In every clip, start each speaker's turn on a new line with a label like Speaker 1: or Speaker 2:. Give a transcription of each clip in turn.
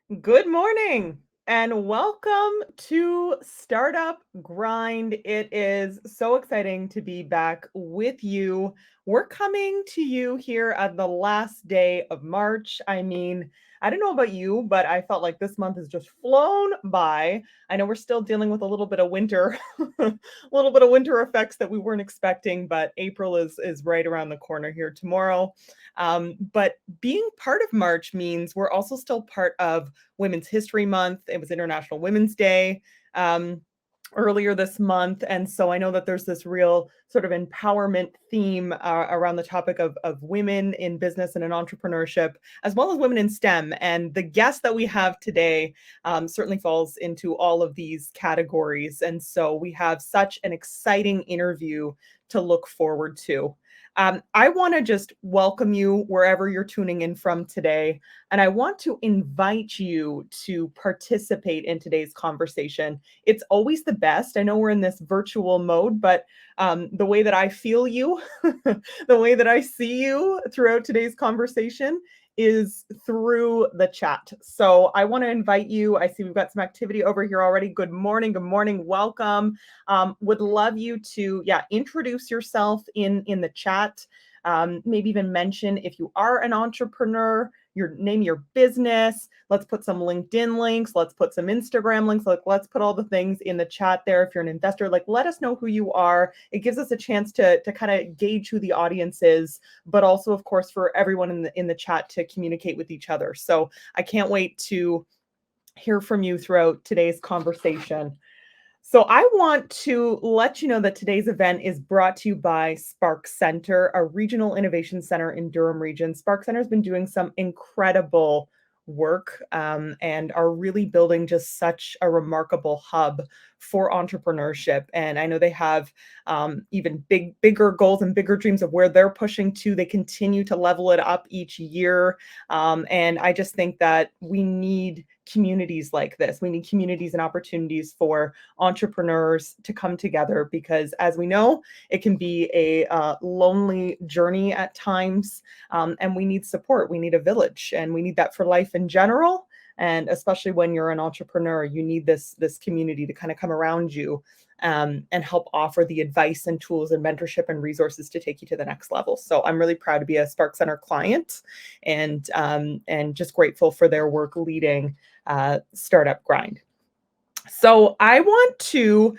Speaker 1: Good morning and welcome to Startup Grind. It is so exciting to be back with you. We're coming to you here at the last day of March. I don't know about you, but I felt like this month has just flown by. I know we're still dealing with a little bit of winter, a little bit of winter effects that we weren't expecting, but April is right around the corner here tomorrow. But being part of March means we're also still part of Women's History Month. It was International Women's Day earlier this month. And so I know that there's this real sort of empowerment theme around the topic of women in business and in entrepreneurship, as well as women in STEM. And the guest that we have today certainly falls into all of these categories. And so we have such an exciting interview to look forward to. I want to just welcome you wherever you're tuning in from today. And I want to invite you to participate in today's conversation. It's always the best. I know we're in this virtual mode, but the way that I feel you, the way that I see you throughout today's conversation is through the chat. So I want to invite you. I see we've got some activity over here already. Good morning. Good morning. Welcome. Would love you to, introduce yourself in the chat. Maybe even mention if you are an entrepreneur, name your business. Let's put some LinkedIn links. Let's put some Instagram links. Let's put all the things in the chat there. If you're an investor, let us know who you are. It gives us a chance to kind of gauge who the audience is, but also, of course, for everyone in the chat to communicate with each other. So I can't wait to hear from you throughout today's conversation. So I want to let you know that today's event is brought to you by Spark Center, a regional innovation center in Durham region. Spark Center has been doing some incredible work and are really building just such a remarkable hub for entrepreneurship. And I know they have even bigger goals and bigger dreams of where they're pushing to. They continue to level it up each year. And I just think that we need communities like this. We need communities and opportunities for entrepreneurs to come together because, as we know, it can be a lonely journey at times, and we need support. We need a village, and we need that for life in general. And especially when you're an entrepreneur, you need this community to kind of come around you and help offer the advice and tools and mentorship and resources to take you to the next level. So I'm really proud to be a Spark Center client and just grateful for their work leading Startup Grind. So I want to,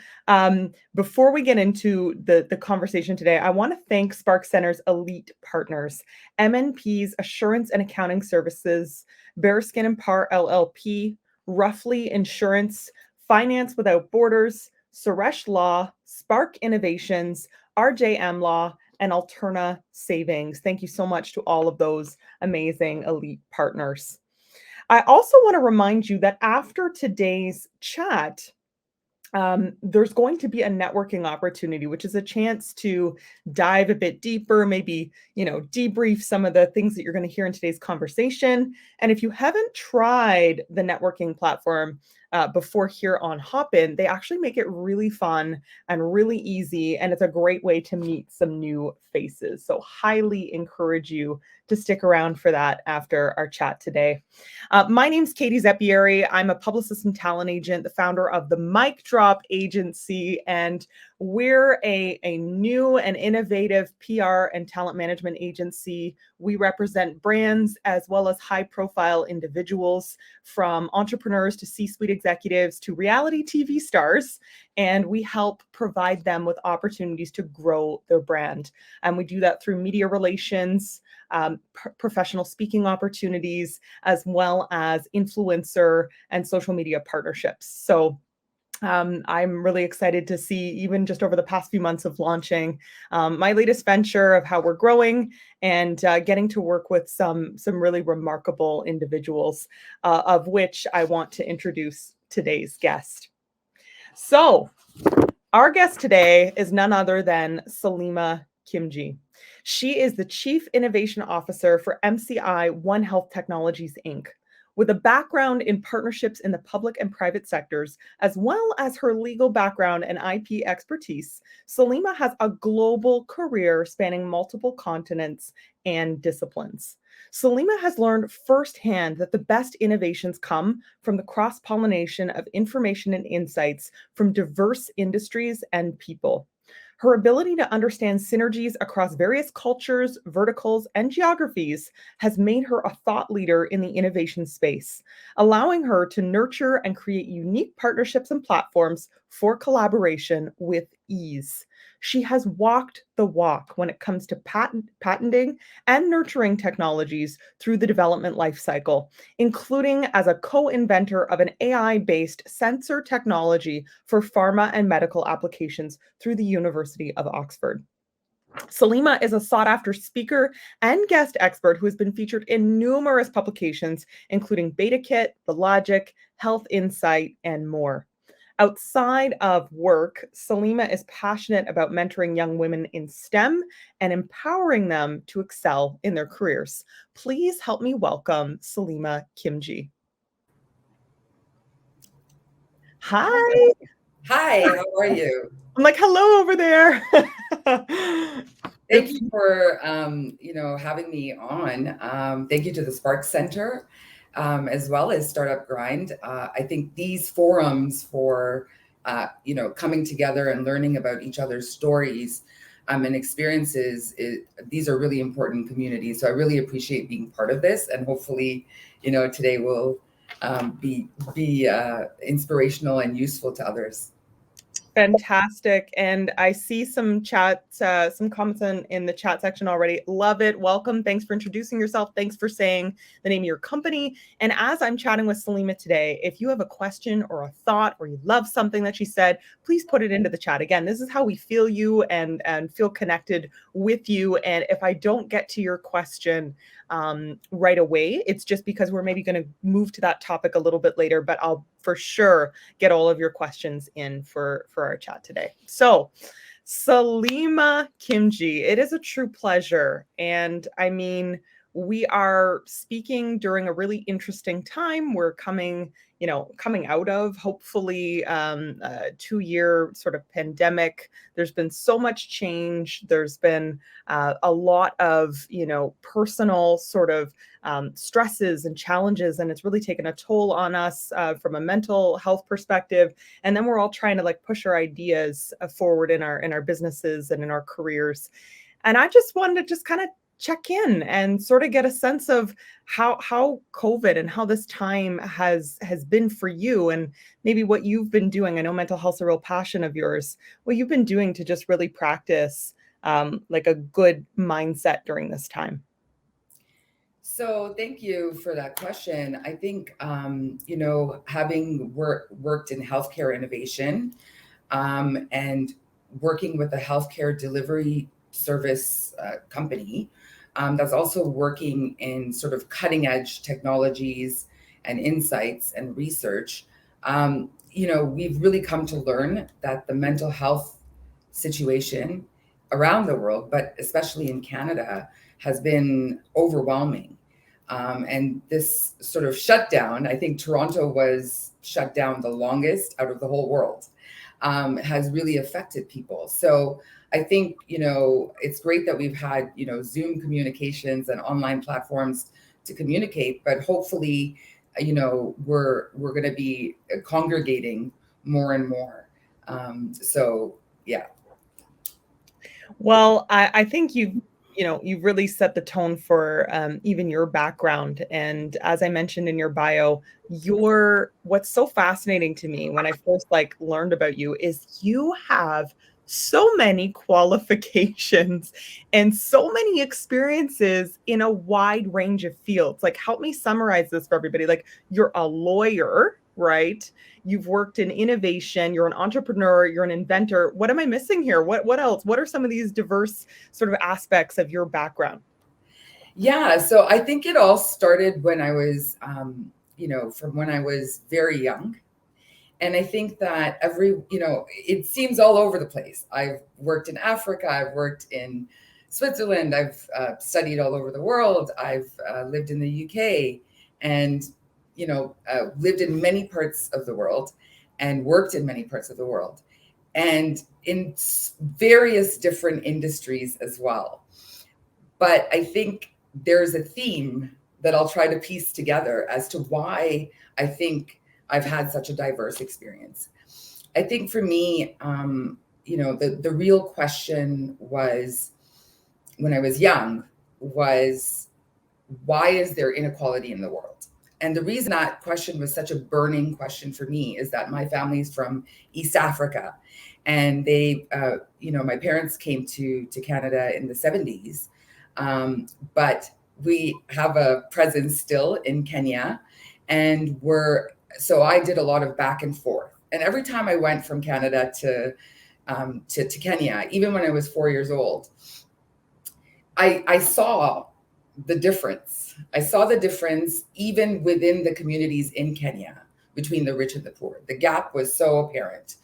Speaker 1: before we get into the conversation today, I want to thank Spark Center's elite partners, MNP's Assurance and Accounting Services, Bearskin and Parr LLP, Roughly Insurance, Finance Without Borders, Suresh Law, Spark Innovations, RJM Law, and Alterna Savings. Thank you so much to all of those amazing elite partners. I also want to remind you that after today's chat, there's going to be a networking opportunity, which is a chance to dive a bit deeper, maybe, debrief some of the things that you're going to hear in today's conversation. And if you haven't tried the networking platform before here on Hopin, they actually make it really fun and really easy. And it's a great way to meet some new faces. So highly encourage you to stick around for that after our chat today. My name's Katie Zeppieri. I'm a publicist and talent agent, the founder of the MicDrop Agency, and we're a new and innovative PR and talent management agency. We represent brands as well as high-profile individuals, from entrepreneurs to C-suite executives to reality TV stars, and we help provide them with opportunities to grow their brand. And we do that through media relations, professional speaking opportunities, as well as influencer and social media partnerships. So I'm really excited to see, even just over the past few months of launching my latest venture, of how we're growing and getting to work with some really remarkable individuals, of which I want to introduce today's guest. So our guest today is none other than Saleema Khimji. She is the Chief Innovation Officer for MCI Onehealth Technologies Inc., With a background in partnerships in the public and private sectors, as well as her legal background and IP expertise, Saleema has a global career spanning multiple continents and disciplines. Saleema has learned firsthand that the best innovations come from the cross pollination of information and insights from diverse industries and people. Her ability to understand synergies across various cultures, verticals, and geographies has made her a thought leader in the innovation space, allowing her to nurture and create unique partnerships and platforms for collaboration with ease. She has walked the walk when it comes to patenting and nurturing technologies through the development lifecycle, including as a co-inventor of an AI-based sensor technology for pharma and medical applications through the University of Oxford. Saleema is a sought after speaker and guest expert who has been featured in numerous publications, including BetaKit, The Logic, Health Insight, and more. Outside of work, Saleema is passionate about mentoring young women in STEM and empowering them to excel in their careers. Please help me welcome Saleema Khimji. Hi.
Speaker 2: Hi, how are you?
Speaker 1: I'm like, hello over there.
Speaker 2: Thank
Speaker 1: It's
Speaker 2: you for having me on. Thank you to the Spark Center, as well as Startup Grind. I think these forums for coming together and learning about each other's stories and experiences, these are really important communities. So I really appreciate being part of this, and hopefully, today will be inspirational and useful to others.
Speaker 1: fantastic. And I see some chats, some comments in the chat section already. Love it. Welcome. Thanks for introducing yourself. Thanks for saying the name of your company. And as I'm chatting with Saleema today, if you have a question or a thought or you love something that she said, please put it into the chat. Again, this is how we feel you and feel connected with you. And if I don't get to your question right away, it's just because we're maybe going to move to that topic a little bit later, but I'll for sure get all of your questions in for our chat today. So, Saleema Khimji, it is a true pleasure. And I mean, we are speaking during a really interesting time. We're coming out of hopefully a 2-year sort of pandemic. There's been so much change. There's been a lot of, personal sort of stresses and challenges, and it's really taken a toll on us from a mental health perspective. And then we're all trying to like push our ideas forward in our businesses and in our careers. And I just wanted to just kind of check in and sort of get a sense of how COVID and how this time has been for you, and maybe what you've been doing. I know mental health is a real passion of yours. What you've been doing to just really practice like a good mindset during this time.
Speaker 2: So thank you for that question. I think, having worked in healthcare innovation and working with a healthcare delivery service company that's also working in sort of cutting edge technologies and insights and research, we've really come to learn that the mental health situation around the world, but especially in Canada, has been overwhelming. And this sort of shutdown, I think Toronto was shut down the longest out of the whole world, has really affected people. So I think, it's great that we've had, Zoom communications and online platforms to communicate, but hopefully, we're going to be congregating more and more. So, yeah.
Speaker 1: Well, I think you've really set the tone for even your background. And as I mentioned in your bio, what's so fascinating to me when I first like learned about you is you have so many qualifications and so many experiences in a wide range of fields. Like, help me summarize this for everybody. Like, you're a lawyer, right? You've worked in innovation, you're an entrepreneur, you're an inventor. What am I missing here? What else? What are some of these diverse sort of aspects of your background?
Speaker 2: Yeah, so I think it all started when I was, from when I was very young. And I think that it seems all over the place. I've worked in Africa, I've worked in Switzerland, I've studied all over the world, I've lived in the UK. And lived in many parts of the world and worked in many parts of the world, and in various different industries as well. But I think there's a theme that I'll try to piece together as to why I think I've had such a diverse experience. I think for me, the real question was, when I was young, was why is there inequality in the world? And the reason that question was such a burning question for me is that my family's from East Africa, and they, my parents came to Canada in the 70s, but we have a presence still in Kenya, and so I did a lot of back and forth. And every time I went from Canada to Kenya, even when I was 4 years old, I saw the difference. I saw the difference even within the communities in Kenya between the rich and the poor. The gap was so apparent.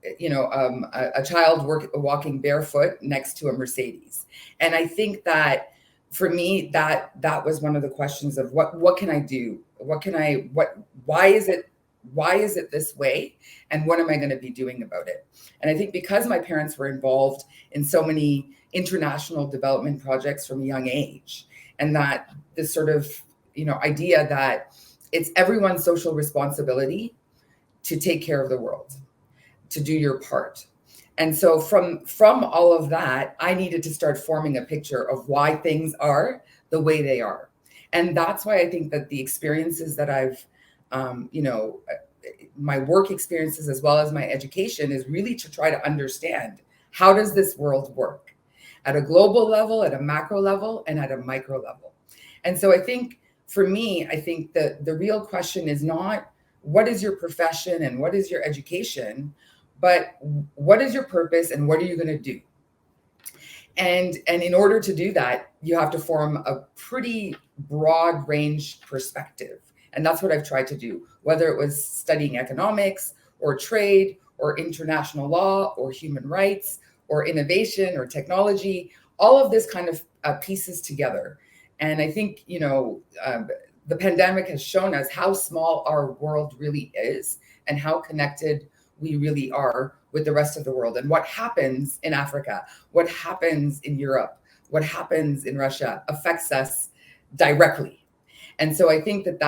Speaker 2: A child walking barefoot next to a Mercedes. And I think that for me, that was one of the questions of what can I do? Why is it this way? And what am I going to be doing about it? And I think because my parents were involved in so many international development projects from a young age, and that this sort of, idea that it's everyone's social responsibility to take care of the world, to do your part. And so from all of that, I needed to start forming a picture of why things are the way they are. And that's why I think that the experiences that I've, my work experiences as well as my education is really to try to understand, how does this world work at a global level, at a macro level, and at a micro level. And so I think for me, I think that the real question is not what is your profession and what is your education, but what is your purpose and what are you going to do? And in order to do that, you have to form a pretty broad range perspective. And that's what I've tried to do, whether it was studying economics or trade or international law or human rights or innovation or technology, all of this kind of pieces together. And I think, the pandemic has shown us how small our world really is and how connected we really are with the rest of the world, and what happens in Africa, what happens in Europe, what happens in Russia affects us directly. And so I think that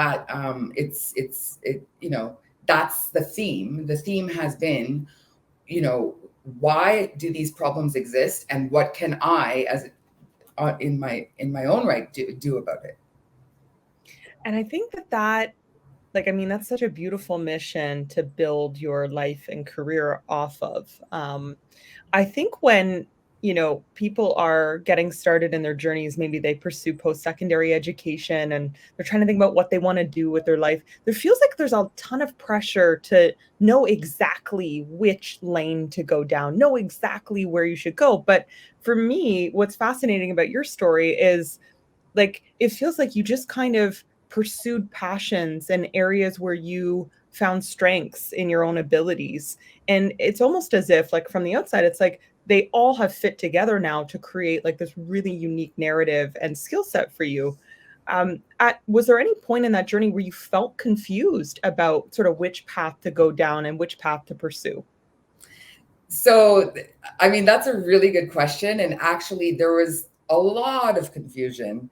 Speaker 2: that's the theme. The theme has been, why do these problems exist, and what can I, as in my own right, do about it?
Speaker 1: And I think that that's such a beautiful mission to build your life and career off of. I think when, people are getting started in their journeys, maybe they pursue post-secondary education and they're trying to think about what they want to do with their life. There feels like there's a ton of pressure to know exactly which lane to go down, know exactly where you should go. But for me, what's fascinating about your story is it feels like you just kind of pursued passions and areas where you found strengths in your own abilities. And it's almost as if, from the outside, it's like they all have fit together now to create this really unique narrative and skill set for you. Was there any point in that journey where you felt confused about sort of which path to go down and which path to pursue?
Speaker 2: So, that's a really good question. And actually, there was a lot of confusion.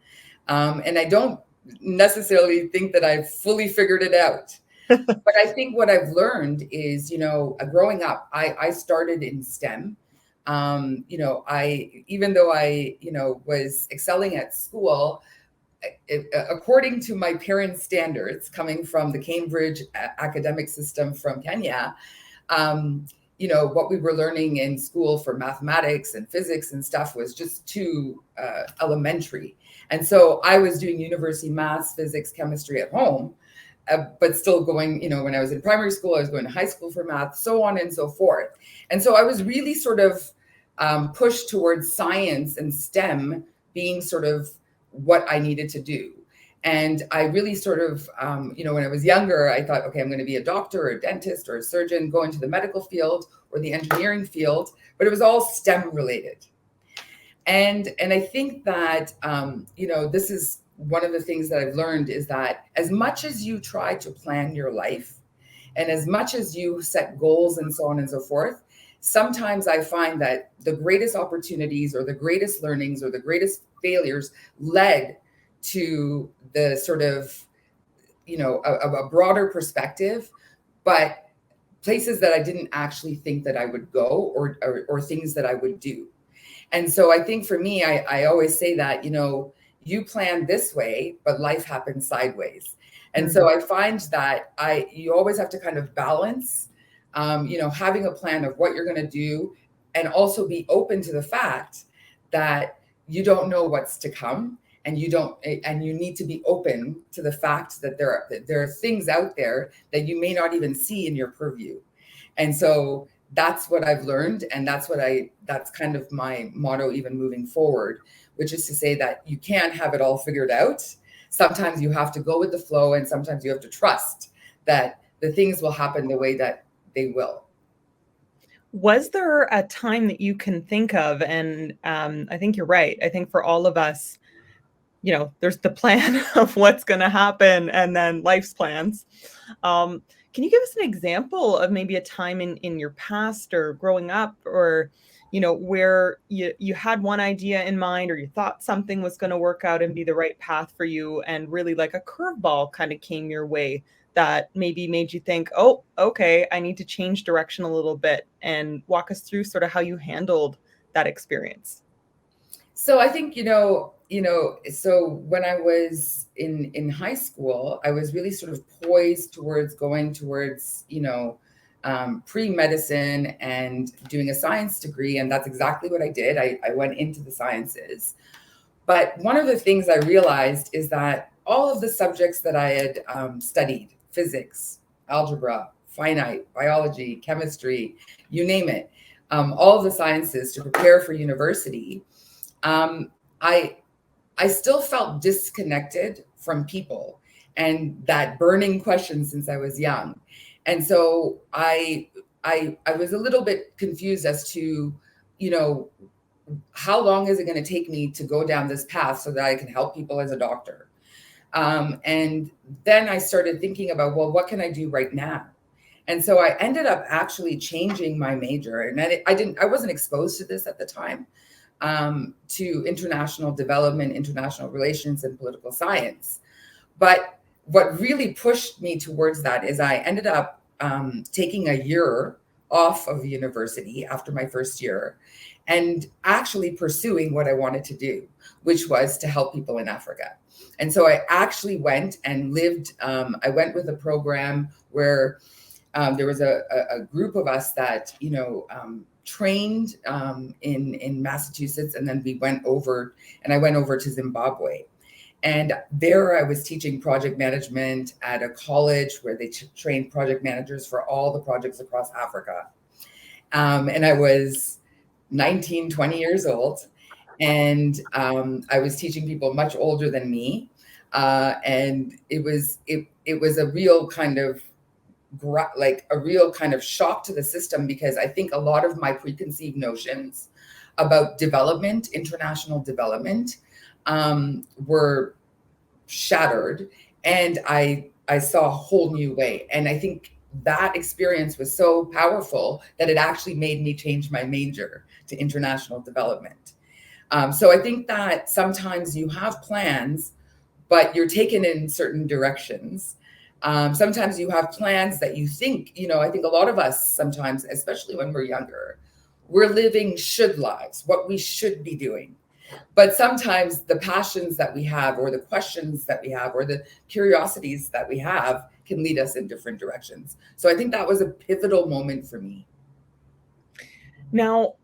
Speaker 2: And I don't necessarily think that I've fully figured it out. But I think what I've learned is, growing up, I started in STEM. Even though I was excelling at school, according to my parents' standards, coming from the Cambridge academic system from Kenya, what we were learning in school for mathematics and physics and stuff was just too elementary. And so I was doing university maths, physics, chemistry at home, but still going, when I was in primary school, I was going to high school for math, so on and so forth. And so I was really sort of pushed towards science and STEM being sort of what I needed to do. And I really sort of, when I was younger, I thought, okay, I'm going to be a doctor or a dentist or a surgeon, go into the medical field or the engineering field, but it was all STEM related. And I think that, this is one of the things that I've learned is that as much as you try to plan your life and as much as you set goals and so on and so forth, sometimes I find that the greatest opportunities or the greatest learnings or the greatest failures led to the sort of, a broader perspective, but places that I didn't actually think that I would go, or things that I would do. And so I think for me, I always say that, you plan this way, but life happens sideways. And so I find that you always have to kind of balance, having a plan of what you're going to do, and also be open to the fact that you don't know what's to come, and you need to be open to the fact that there are things out there that you may not even see in your purview. And so that's what I've learned, and that's kind of my motto even moving forward, which is to say that you can't have it all figured out. Sometimes you have to go with the flow, and sometimes you have to trust that the things will happen the way that they will.
Speaker 1: Was there a time that you can think of, and I think you're right. I think for all of us, there's the plan of what's going to happen and then life's plans. Can you give us an example of maybe a time in your past or growing up, or, where you had one idea in mind, or you thought something was going to work out and be the right path for you, and really like a curveball kind of came your way that maybe made you think, oh, okay, I need to change direction a little bit, and walk us through sort of how you handled that experience?
Speaker 2: So I think, so when I was in high school, I was really sort of poised towards going towards, pre-medicine and doing a science degree. And that's exactly what I did. I went into the sciences. But one of the things I realized is that all of the subjects that I had studied, physics, algebra, finite, biology, chemistry, you name it, all of the sciences to prepare for university, I still felt disconnected from people and that burning question since I was young. And so I was a little bit confused as to, how long is it going to take me to go down this path so that I can help people as a doctor? And then I started thinking about, well, what can I do right now? And so I ended up actually changing my major, and I wasn't exposed to this at the time, to international development, international relations, and political science. But what really pushed me towards that is I ended up taking a year off of university after my first year and actually pursuing what I wanted to do, which was to help people in Africa. And so I actually went and lived, I went with a program where there was a group of us that, trained in Massachusetts, and then I went over to Zimbabwe. And there I was teaching project management at a college where they trained project managers for all the projects across Africa. And I was 19, 20 years old. And I was teaching people much older than me. And it was a real kind of shock to the system, because I think a lot of my preconceived notions about development, international development, were shattered, and I saw a whole new way. And I think that experience was so powerful that it actually made me change my major to international development. So I think that sometimes you have plans, but you're taken in certain directions. Sometimes you have plans that you think, I think a lot of us sometimes, especially when we're younger, we're living should lives, what we should be doing. But sometimes the passions that we have, or the questions that we have, or the curiosities that we have can lead us in different directions. So I think that was a pivotal moment for me.
Speaker 1: Now,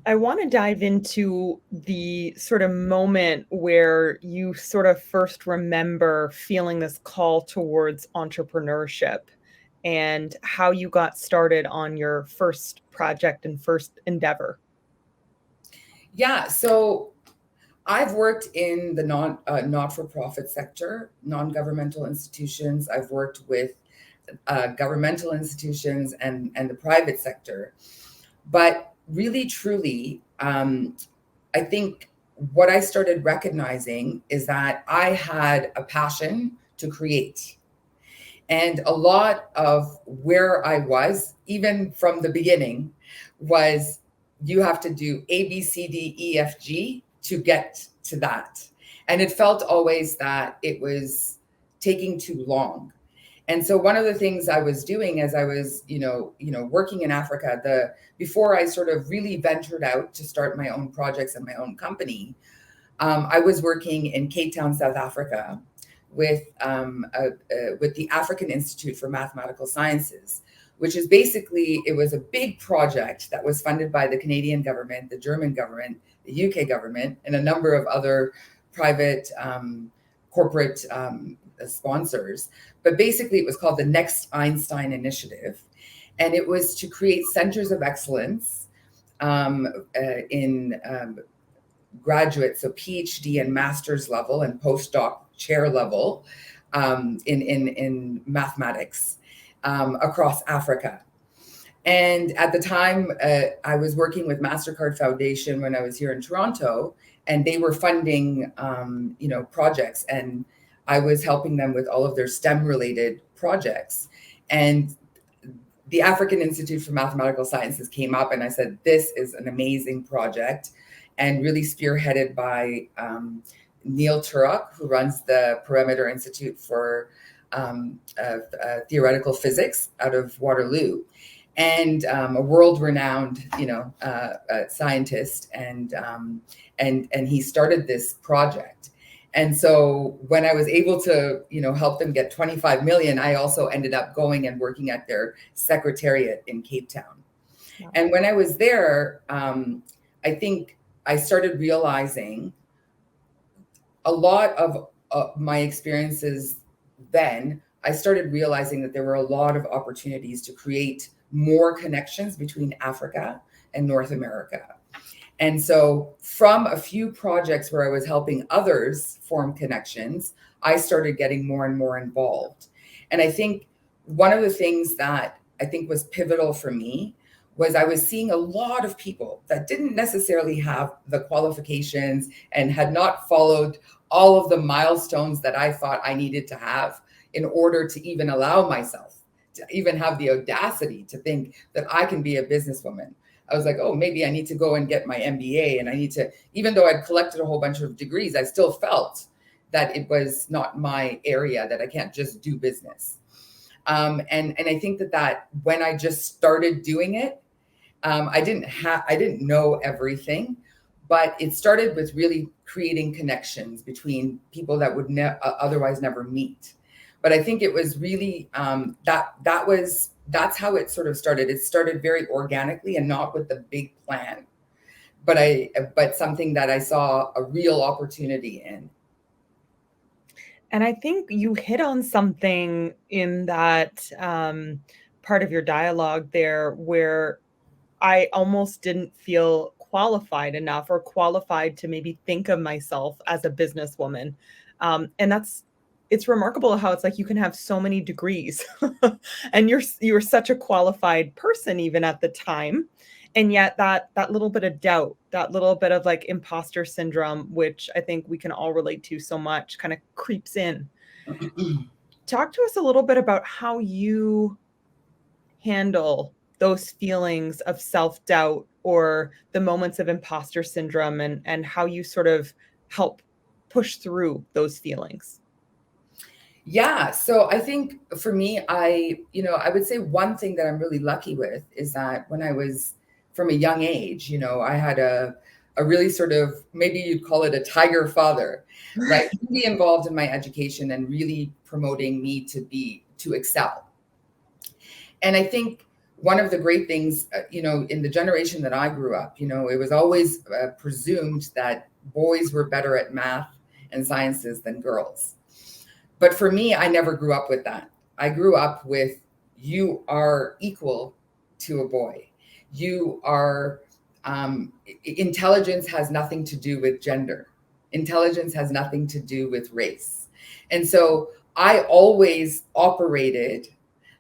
Speaker 1: I want to dive into the sort of moment where you sort of first remember feeling this call towards entrepreneurship, and how you got started on your first project and first endeavor.
Speaker 2: Yeah, so I've worked in the not-for-profit sector, non-governmental institutions. I've worked with governmental institutions and the private sector. But really, truly, I think what I started recognizing is that I had a passion to create. And a lot of where I was, even from the beginning, was you have to do A, B, C, D, E, F, G to get to that. And it felt always that it was taking too long. And so one of the things I was doing as I was, working in Africa, before I sort of really ventured out to start my own projects and my own company, I was working in Cape Town, South Africa, with the African Institute for Mathematical Sciences, which is basically, it was a big project that was funded by the Canadian government, the German government, the UK government, and a number of other private corporate sponsors. But basically, it was called the Next Einstein Initiative. And it was to create centers of excellence in graduate, so PhD and master's level and postdoc chair level in mathematics across Africa. And at the time, I was working with MasterCard Foundation when I was here in Toronto, and they were funding, projects, and I was helping them with all of their STEM-related projects. And the African Institute for Mathematical Sciences came up, and I said, this is an amazing project, and really spearheaded by Neil Turok, who runs the Perimeter Institute for Theoretical Physics out of Waterloo, and a world-renowned, scientist, and he started this project. And so when I was able to, help them get 25 million, I also ended up going and working at their secretariat in Cape Town. Yeah. And when I was there, I think I started realizing a lot of my experiences then, I started realizing that there were a lot of opportunities to create more connections between Africa and North America. And so from a few projects where I was helping others form connections, I started getting more and more involved. And I think one of the things that I think was pivotal for me was I was seeing a lot of people that didn't necessarily have the qualifications and had not followed all of the milestones that I thought I needed to have in order to even allow myself to even have the audacity to think that I can be a businesswoman. I was like, oh, maybe I need to go and get my MBA, and I need to, even though I'd collected a whole bunch of degrees, I still felt that it was not my area, that I can't just do business. And I think that when I just started doing it, I didn't know everything, but it started with really creating connections between people that would otherwise never meet. But I think it was really that's how it sort of started. It started very organically and not with the big plan, but something that I saw a real opportunity in.
Speaker 1: And I think you hit on something in that part of your dialogue there where I almost didn't feel qualified enough or qualified to maybe think of myself as a businesswoman. And it's remarkable how it's like you can have so many degrees and you're such a qualified person even at the time. And yet that little bit of doubt, that little bit of like imposter syndrome, which I think we can all relate to so much, kind of creeps in. Talk to us a little bit about how you handle those feelings of self-doubt or the moments of imposter syndrome, and how you sort of help push through those feelings.
Speaker 2: Yeah. So I think for me, I would say one thing that I'm really lucky with is that when I was from a young age, I had a really sort of, maybe you'd call it a tiger father, right? Really involved in my education and really promoting me to excel. And I think one of the great things, in the generation that I grew up, it was always presumed that boys were better at math and sciences than girls. But for me, I never grew up with that. I grew up with, you are equal to a boy. You are, intelligence has nothing to do with gender. Intelligence has nothing to do with race. And so I always operated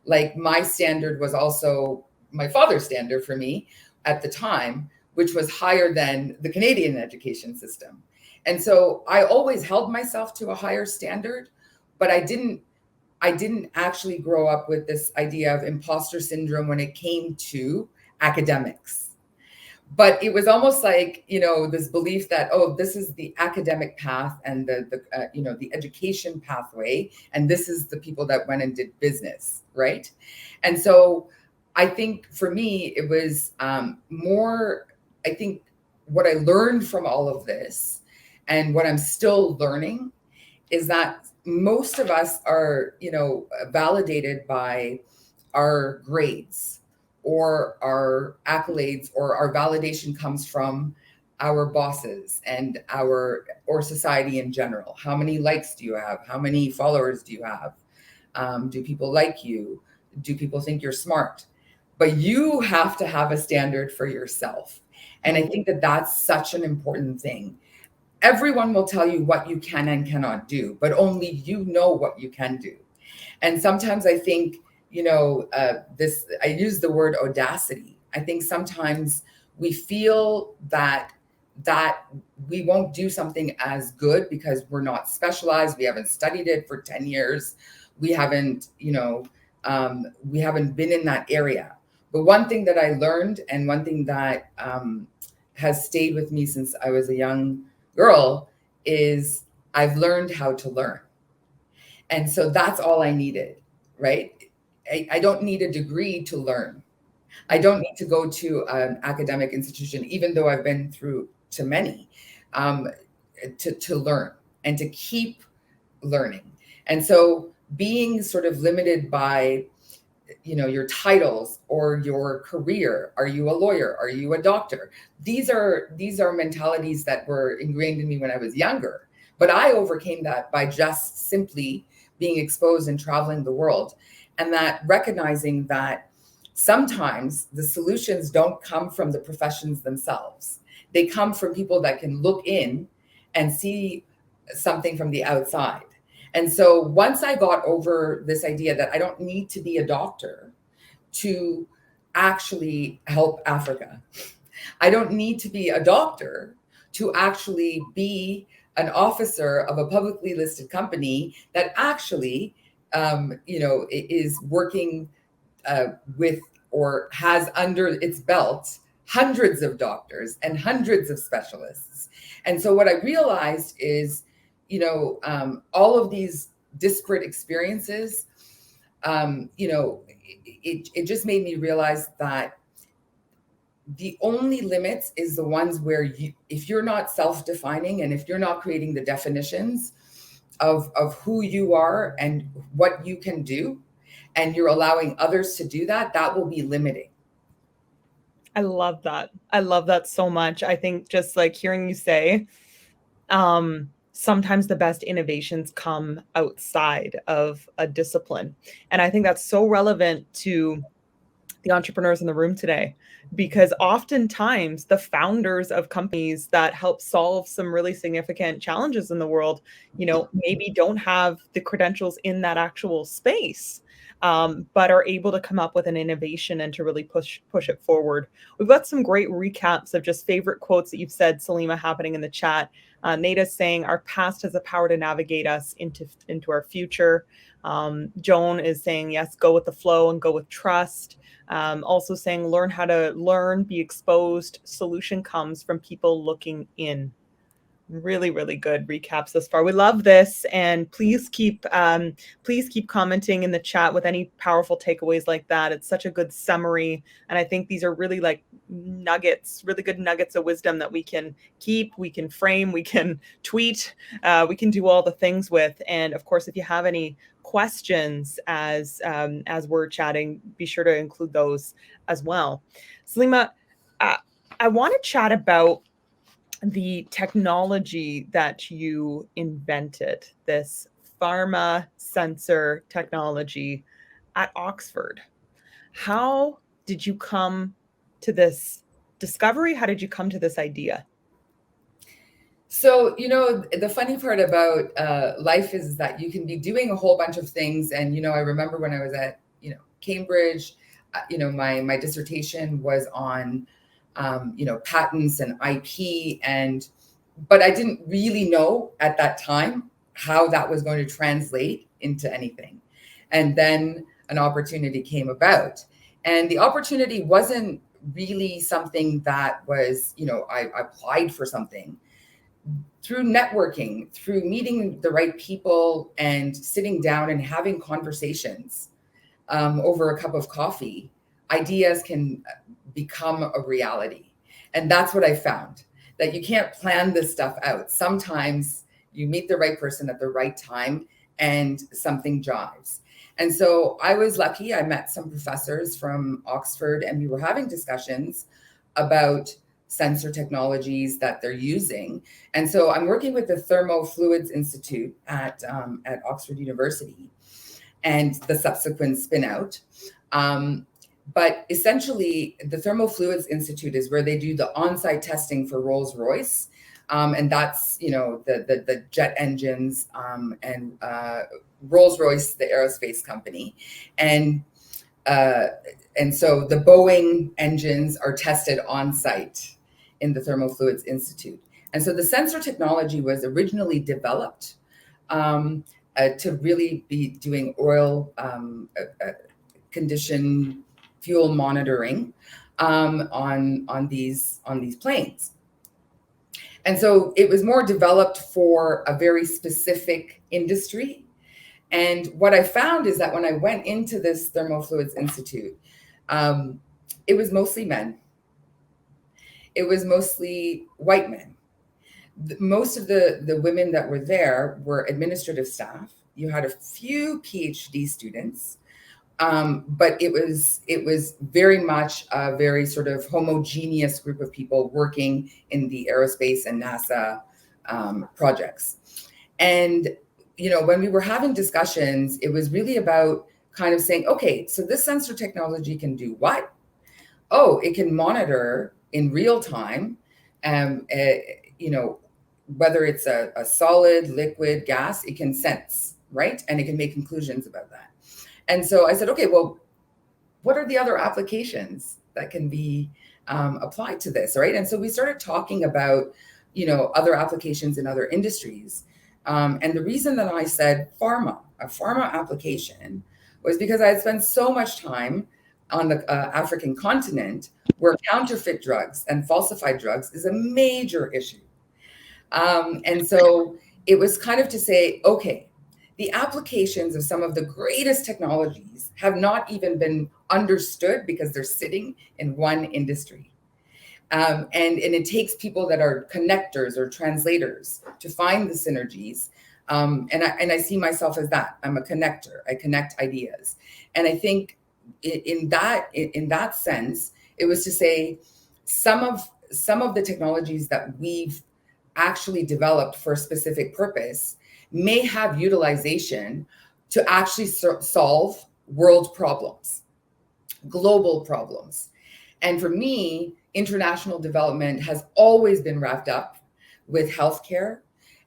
Speaker 2: like my standard was also my father's standard for me at the time, which was higher than the Canadian education system. And so I always held myself to a higher standard, but I didn't actually grow up with this idea of imposter syndrome when it came to academics. But it was almost like, this belief that, oh, this is the academic path and the education pathway, and this is the people that went and did business, right? And so I think for me, it was more, I think what I learned from all of this and what I'm still learning is that most of us are, validated by our grades or our accolades, or our validation comes from our bosses and or society in general. How many likes do you have? How many followers do you have? Do people like you? Do people think you're smart? But you have to have a standard for yourself. And I think that that's such an important thing. Everyone will tell you what you can and cannot do, but only you know what you can do. And sometimes I think, I use the word audacity. I think sometimes we feel that we won't do something as good because we're not specialized. We haven't studied it for 10 years. We haven't, we haven't been in that area. But one thing that I learned, and one thing that has stayed with me since I was a young girl, is I've learned how to learn. And so that's all I needed, right? I don't need a degree to learn. I don't need to go to an academic institution, even though I've been through to many, to learn and to keep learning. And so being sort of limited by, your titles or your career. Are you a lawyer? Are you a doctor? These are mentalities that were ingrained in me when I was younger. But I overcame that by just simply being exposed and traveling the world, and that recognizing that sometimes the solutions don't come from the professions themselves. They come from people that can look in and see something from the outside. And so once I got over this idea that I don't need to be a doctor to actually help Africa, I don't need to be a doctor to actually be an officer of a publicly listed company that actually, is working with or has under its belt hundreds of doctors and hundreds of specialists. And so what I realized is, all of these disparate experiences, it just made me realize that the only limits is the ones where if you're not self-defining and if you're not creating the definitions of who you are and what you can do, and you're allowing others to do that, that will be limiting.
Speaker 1: I love that. I love that so much. I think just like hearing you say, sometimes the best innovations come outside of a discipline. And I think that's so relevant to the entrepreneurs in the room today, because oftentimes the founders of companies that help solve some really significant challenges in the world, maybe don't have the credentials in that actual space, but are able to come up with an innovation and to really push it forward. We've got some great recaps of just favorite quotes that you've said, Saleema, happening in the chat. Nada's saying our past has the power to navigate us into our future. Joan is saying, yes, go with the flow and go with trust. Also saying, learn how to learn, be exposed. Solution comes from people looking in. Really, really good recaps thus far. We love this, and please keep commenting in the chat with any powerful takeaways like that. It's such a good summary, and I think these are really like nuggets, really good nuggets of wisdom that we can keep, we can frame, we can tweet, we can do all the things with. And of course, if you have any questions as we're chatting, be sure to include those as well. Saleema, I want to chat about the technology that you invented, this pharma sensor technology at Oxford. How did you come to this discovery? How did you come to this idea?
Speaker 2: So, the funny part about life is that you can be doing a whole bunch of things. And, I remember when I was at, Cambridge, my dissertation was on patents and IP, but I didn't really know at that time how that was going to translate into anything. And then an opportunity came about, and the opportunity wasn't really something that was, I applied for something. Through networking, through meeting the right people and sitting down and having conversations over a cup of coffee, ideas can become a reality. And that's what I found, that you can't plan this stuff out. Sometimes you meet the right person at the right time and something jives. And so I was lucky. I met some professors from Oxford, and we were having discussions about sensor technologies that they're using. And so I'm working with the Thermofluids Institute at Oxford University and the subsequent spin out. But essentially, the Thermofluids Institute is where they do the on-site testing for Rolls-Royce. And that's, the jet engines, and Rolls-Royce, the aerospace company. And so the Boeing engines are tested on-site in the Thermofluids Institute. And so the sensor technology was originally developed to really be doing oil condition fuel monitoring on these planes. And so it was more developed for a very specific industry. And what I found is that when I went into this Thermofluids Institute, it was mostly men. It was mostly white men. Most of the women that were there were administrative staff. You had a few PhD students, but it was very much a very sort of homogeneous group of people working in the aerospace and NASA projects. And when we were having discussions, it was really about kind of saying, okay, so this sensor technology can do what? Oh, it can monitor in real time, whether it's a solid, liquid, gas, it can sense, right? And it can make conclusions about that. And so I said, okay, well, what are the other applications that can be applied to this, right? And so we started talking about, other applications in other industries. And the reason that I said a pharma application, was because I had spent so much time on the African continent, where counterfeit drugs and falsified drugs is a major issue. And so it was kind of to say, okay, the applications of some of the greatest technologies have not even been understood because they're sitting in one industry. And it takes people that are connectors or translators to find the synergies. And I see myself as that. I'm a connector. I connect ideas. And I think in that sense, it was to say some of the technologies that we've actually developed for a specific purpose may have utilization to actually solve world problems, global problems. And for me, international development has always been wrapped up with healthcare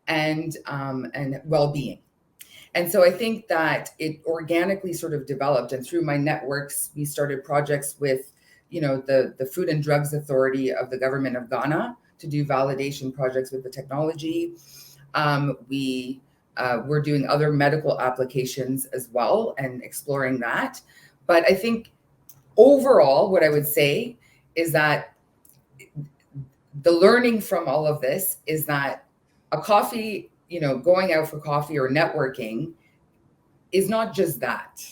Speaker 2: and well-being. And so I think that it organically sort of developed, and through my networks, we started projects with, the Food and Drugs Authority of the government of Ghana to do validation projects with the technology. We're doing other medical applications as well and exploring that. But I think overall, what I would say is that the learning from all of this is that a coffee, going out for coffee or networking is not just that.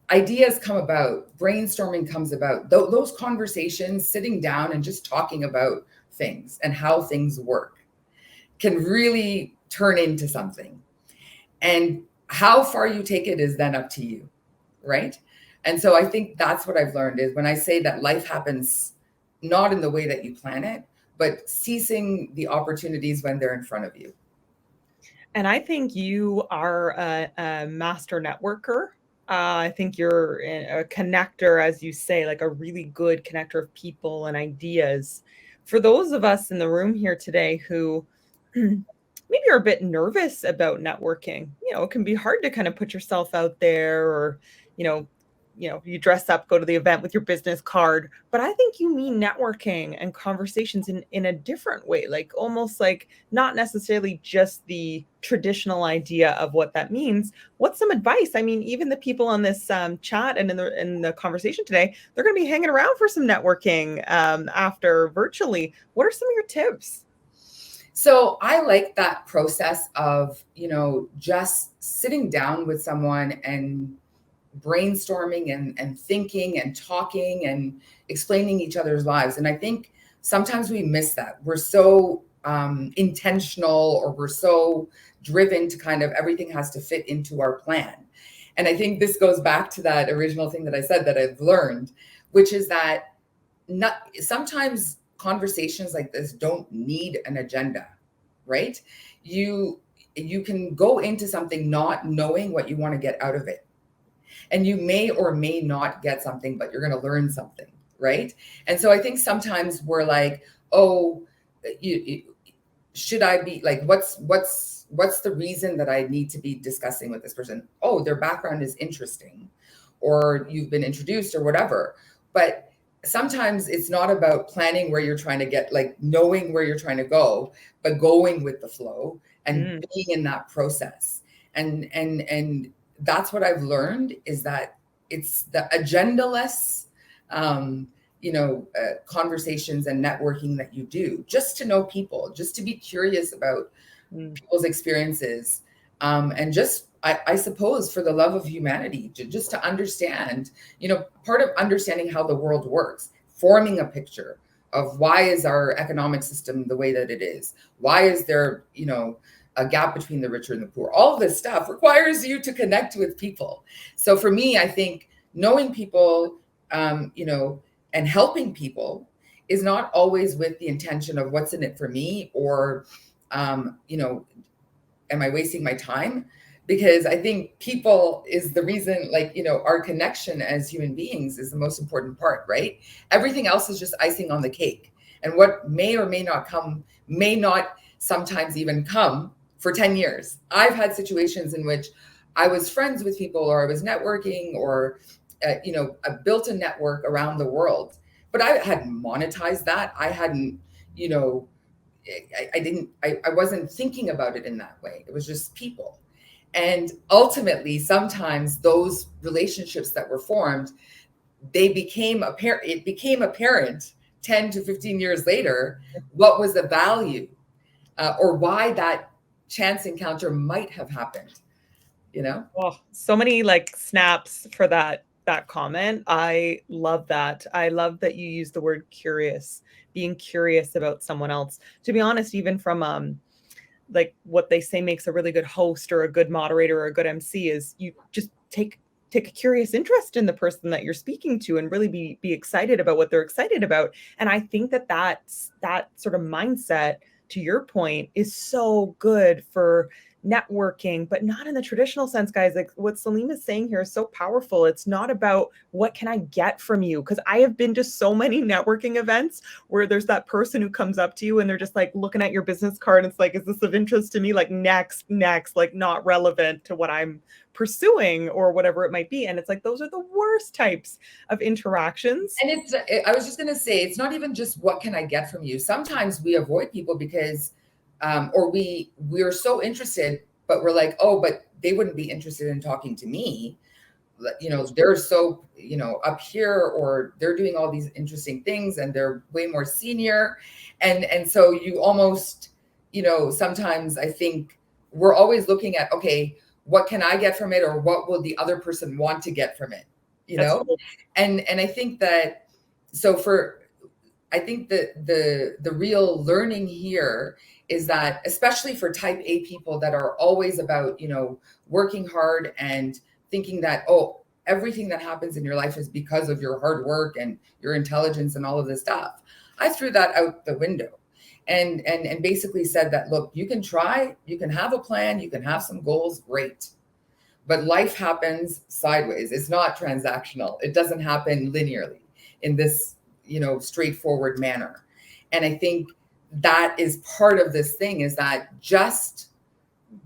Speaker 2: Ideas come about, brainstorming comes about, those conversations, sitting down and just talking about things and how things work can really turn into something. And how far you take it is then up to you, right? And so I think that's what I've learned, is when I say that life happens not in the way that you plan it, but seizing the opportunities when they're in front of you.
Speaker 1: And I think you are a master networker. I think you're a connector, as you say, like a really good connector of people and ideas. For those of us in the room here today who maybe are a bit nervous about networking, it can be hard to kind of put yourself out there, or, you dress up, go to the event with your business card, but I think you mean networking and conversations in a different way, like almost like not necessarily just the traditional idea of what that means. What's some advice? I mean, even the people on this chat and in the conversation today, they're going to be hanging around for some networking after virtually. What are some of your tips?
Speaker 2: So I like that process of, just sitting down with someone and brainstorming and thinking and talking and explaining each other's lives. And I think sometimes we miss that. We're so intentional, or we're so driven to kind of everything has to fit into our plan. And I think this goes back to that original thing that I said that I've learned, which is that sometimes conversations like this don't need an agenda, right? You can go into something not knowing what you want to get out of it. And you may or may not get something, but you're going to learn something, right? And so I think sometimes we're like, oh, should I be like, what's the reason that I need to be discussing with this person? Oh, their background is interesting, or you've been introduced or whatever. But sometimes it's not about planning where you're trying to get, like knowing where you're trying to go, but going with the flow and being in that process. And that's what I've learned, is that it's the agendaless, conversations and networking that you do just to know people, just to be curious about people's experiences. And just, I suppose, for the love of humanity, just to understand, part of understanding how the world works, forming a picture of why is our economic system the way that it is? Why is there, a gap between the richer and the poor? All of this stuff requires you to connect with people. So for me, I think knowing people, and helping people is not always with the intention of what's in it for me, or, am I wasting my time? Because I think people is the reason, our connection as human beings is the most important part, right? Everything else is just icing on the cake. And what may or may not come, may not sometimes even come for 10 years. I've had situations in which I was friends with people, or I was networking, or, I built a network around the world, but I hadn't monetized that. I hadn't, I wasn't thinking about it in that way. It was just people. And ultimately, sometimes those relationships that were formed, it became apparent 10 to 15 years later, what was the value, or why that chance encounter might have happened,
Speaker 1: Oh, so many like snaps for that comment. I love that. I love that you use the word curious, being curious about someone else. To be honest, even from like what they say makes a really good host or a good moderator or a good MC is you just take a curious interest in the person that you're speaking to and really be excited about what they're excited about. And I think that sort of mindset, to your point, is so good for networking, but not in the traditional sense, guys. Like what Saleema is saying here is so powerful. It's not about what can I get from you? Because I have been to so many networking events where there's that person who comes up to you and they're just like looking at your business card. And it's like, is this of interest to me? Like next, like not relevant to what I'm pursuing or whatever it might be. And it's like, those are the worst types of interactions.
Speaker 2: And I was just going to say, it's not even just what can I get from you. Sometimes we avoid people because, or we're so interested, but we're like, oh, but they wouldn't be interested in talking to me. They're so, up here, or they're doing all these interesting things and they're way more senior. And so you almost, sometimes I think we're always looking at, okay, what can I get from it? Or what will the other person want to get from it? And I think that, I think that the real learning here is that, especially for type A people that are always about, working hard and thinking that, oh, everything that happens in your life is because of your hard work and your intelligence and all of this stuff. I threw that out the window and basically said that, look, you can try, you can have a plan, you can have some goals, great. But life happens sideways. It's not transactional. It doesn't happen linearly in this, straightforward manner. And I think that is part of this thing, is that just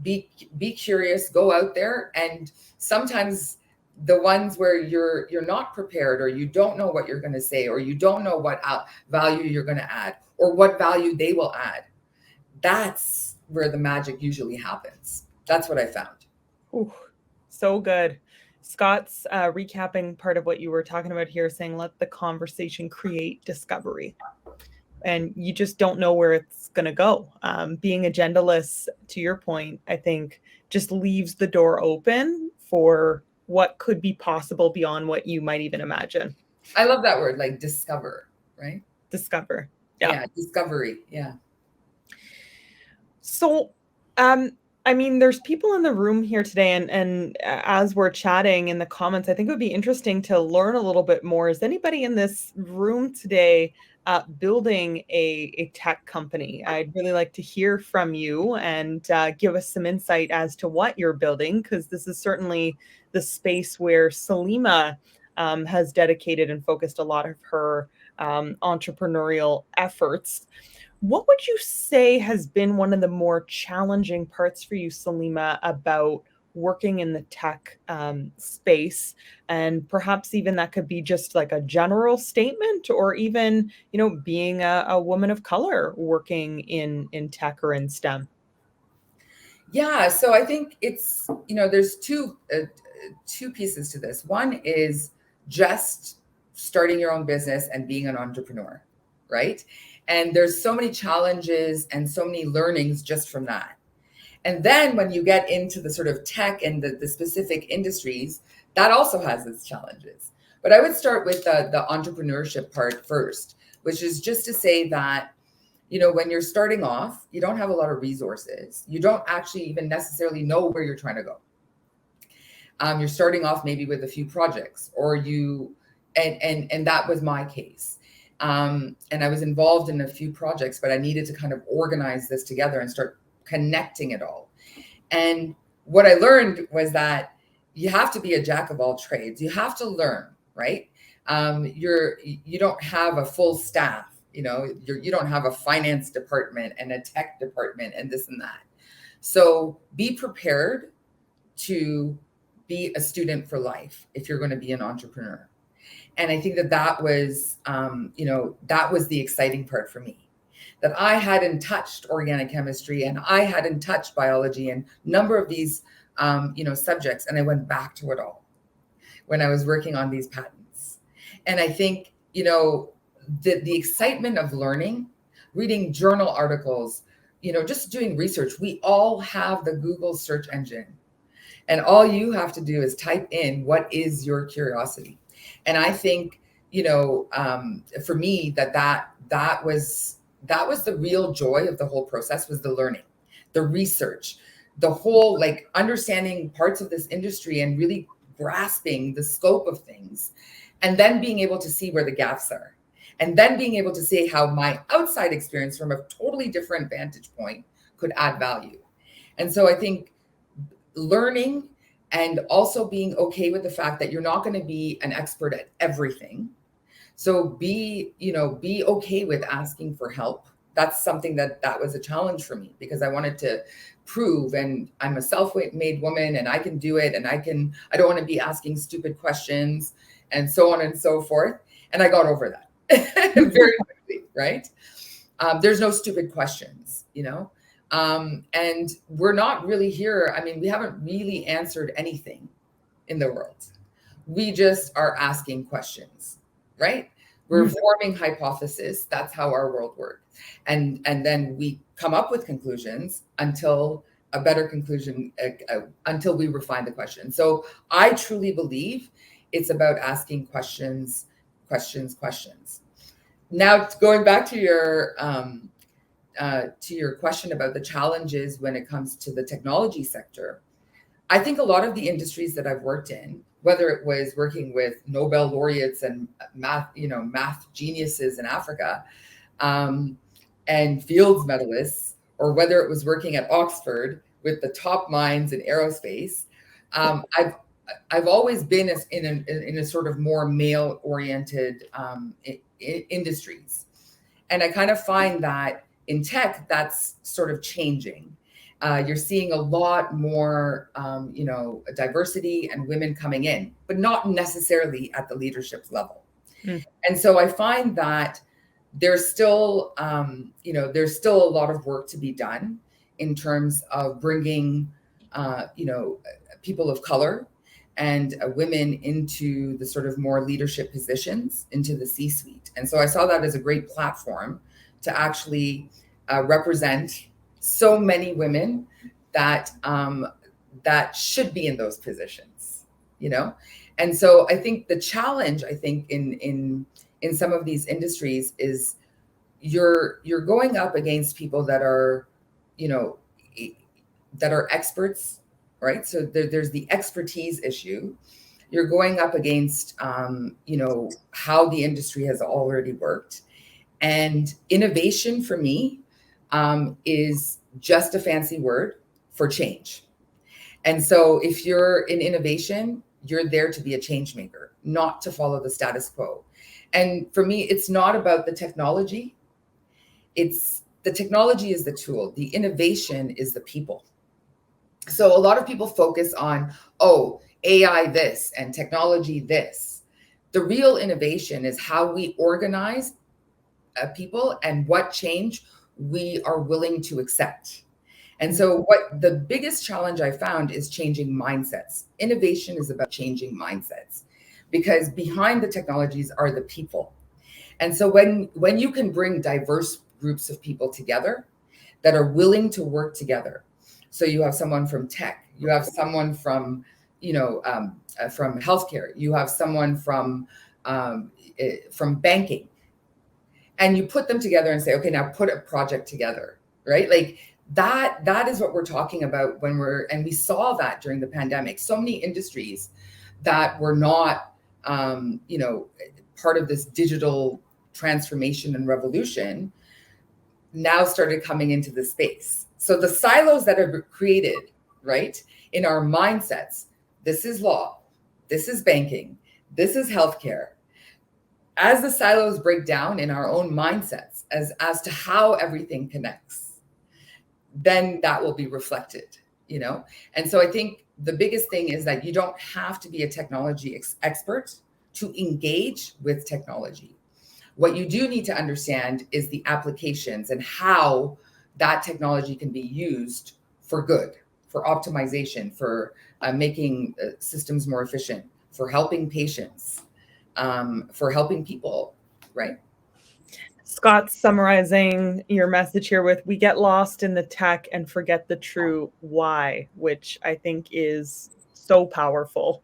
Speaker 2: be curious, go out there. And sometimes the ones where you're not prepared, or you don't know what you're going to say, or you don't know what value you're going to add, or what value they will add, that's where the magic usually happens. That's what I found.
Speaker 1: Ooh, so good. Scott's recapping part of what you were talking about here, saying let the conversation create discovery. And you just don't know where it's going to go. Being agendaless, to your point, I think just leaves the door open for what could be possible beyond what you might even imagine.
Speaker 2: I love that word, like discover, right?
Speaker 1: Discover.
Speaker 2: Yeah, discovery. Yeah.
Speaker 1: So, I mean, there's people in the room here today, and as we're chatting in the comments, I think it would be interesting to learn a little bit more. Is anybody in this room today building a tech company? I'd really like to hear from you and give us some insight as to what you're building, because this is certainly the space where Saleema has dedicated and focused a lot of her entrepreneurial efforts. What would you say has been one of the more challenging parts for you, Saleema, about working in the tech space? And perhaps even that could be just like a general statement, or even, being a woman of color working in tech or in STEM.
Speaker 2: Yeah, so I think it's, there's two pieces to this. One is just starting your own business and being an entrepreneur, right? And there's so many challenges and so many learnings just from that. And then when you get into the sort of tech and the specific industries, that also has its challenges. But I would start with the entrepreneurship part first, which is just to say that, when you're starting off, you don't have a lot of resources. You don't actually even necessarily know where you're trying to go. You're starting off maybe with a few projects, or and that was my case. And I was involved in a few projects, but I needed to kind of organize this together and start connecting it all. And what I learned was that you have to be a jack of all trades. You have to learn, right? You don't have a full staff. You don't have a finance department and a tech department and this and that. So be prepared to be a student for life if you're going to be an entrepreneur. And I think that was, that was the exciting part for me, that I hadn't touched organic chemistry and I hadn't touched biology and a number of these, subjects. And I went back to it all when I was working on these patents. And I think, the excitement of learning, reading journal articles, just doing research. We all have the Google search engine, and all you have to do is type in what is your curiosity. And I think, for me, that was the real joy of the whole process, was the learning, the research, the whole, like, understanding parts of this industry and really grasping the scope of things, and then being able to see where the gaps are. And then being able to see how my outside experience from a totally different vantage point could add value. And so I think learning, and also being okay with the fact that you're not going to be an expert at everything. So be okay with asking for help. That's something that was a challenge for me, because I wanted to prove, and I'm a self-made woman and I can do it. And I don't want to be asking stupid questions and so on and so forth. And I got over that very quickly, right? There's no stupid questions, and we're not really here. I mean, we haven't really answered anything in the world. We just are asking questions, right? We're forming hypotheses. That's how our world works. And then we come up with conclusions until a better conclusion, until we refine the question. So I truly believe it's about asking questions. Now, going back to your question about the challenges when it comes to the technology sector, I think a lot of the industries that I've worked in, whether it was working with Nobel laureates and math geniuses in Africa, and Fields medalists, or whether it was working at Oxford with the top minds in aerospace, I've always been in a sort of more male-oriented industries. And I kind of find that in tech, that's sort of changing. You're seeing a lot more, diversity and women coming in, but not necessarily at the leadership level.
Speaker 1: Mm.
Speaker 2: And so I find that there's still, there's still a lot of work to be done in terms of bringing, people of color and women into the sort of more leadership positions, into the C-suite. And so I saw that as a great platform to actually represent so many women that that should be in those positions, And so I think the challenge, in some of these industries is you're going up against people that are, that are experts, right? So there's the expertise issue. You're going up against, how the industry has already worked. And innovation for me is just a fancy word for change. And so if you're in innovation, you're there to be a change maker, not to follow the status quo. And for me, it's not about the technology. The technology is the tool. The innovation is the people. So a lot of people focus on, AI this and technology this. The real innovation is how we organize people and what change we are willing to accept. And so what the biggest challenge I found is changing mindsets. Innovation is about changing mindsets because behind the technologies are the people. And so when you can bring diverse groups of people together that are willing to work together. So you have someone from tech, you have someone from, from healthcare, you have someone from banking, and you put them together and say, okay, now put a project together, right? Like that is what we're talking about and we saw that during the pandemic. So many industries that were not, part of this digital transformation and revolution now started coming into the space. So the silos that are created, right, in our mindsets, this is law, this is banking, this is healthcare. As the silos break down in our own mindsets as to how everything connects, then that will be reflected, And so I think the biggest thing is that you don't have to be a technology expert to engage with technology. What you do need to understand is the applications and how that technology can be used for good, for optimization, for making systems more efficient, for helping patients, for helping people, right?
Speaker 1: Scott's summarizing your message here with, we get lost in the tech and forget the true why, which I think is so powerful.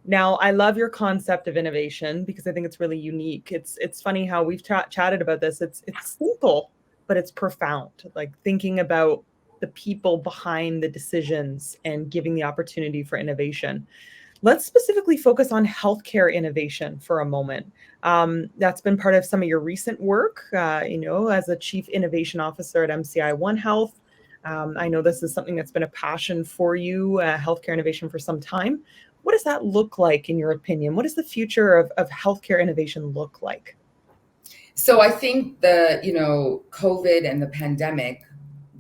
Speaker 1: Now, I love your concept of innovation because I think it's really unique. It's funny how we've chatted about this. It's simple, but it's profound. Like thinking about the people behind the decisions and giving the opportunity for innovation. Let's specifically focus on healthcare innovation for a moment. That's been part of some of your recent work, as a Chief Innovation Officer at MCI Onehealth. I know this is something that's been a passion for you, healthcare innovation for some time. What does that look like in your opinion? What does the future of healthcare innovation look like?
Speaker 2: So I think COVID and the pandemic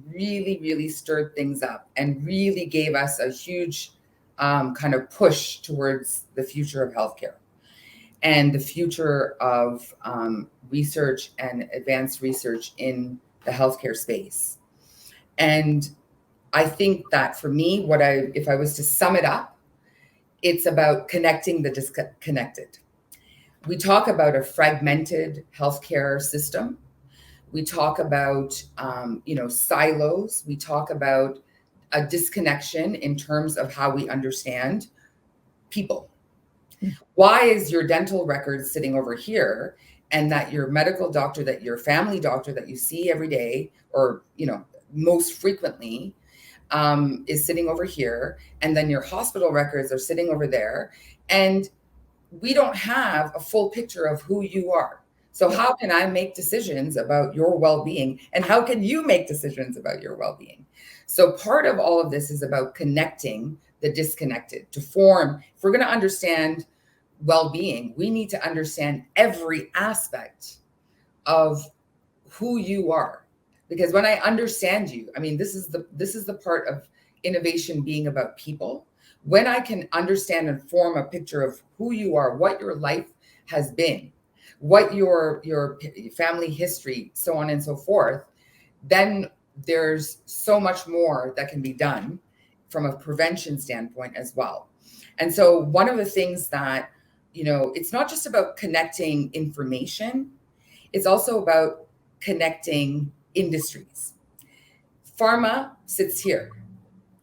Speaker 2: really, really stirred things up and really gave us a huge kind of push towards the future of healthcare and the future of research and advanced research in the healthcare space. And I think that for me, if I was to sum it up, it's about connecting the disconnected. We talk about a fragmented healthcare system. We talk about, silos. We talk about a disconnection in terms of how we understand people. Why is your dental record sitting over here and that your medical doctor, that your family doctor that you see every day or, most frequently is sitting over here, and then your hospital records are sitting over there, and we don't have a full picture of who you are. So how can I make decisions about your well-being, and how can you make decisions about your well-being? So part of all of this is about connecting the disconnected to form. If we're going to understand well-being, we need to understand every aspect of who you are. Because when I understand you, I mean, this is the part of innovation being about people. When I can understand and form a picture of who you are, what your life has been, what your family history, so on and so forth, then there's so much more that can be done from a prevention standpoint as well. And so one of the things that, it's not just about connecting information, it's also about connecting industries. Pharma sits here.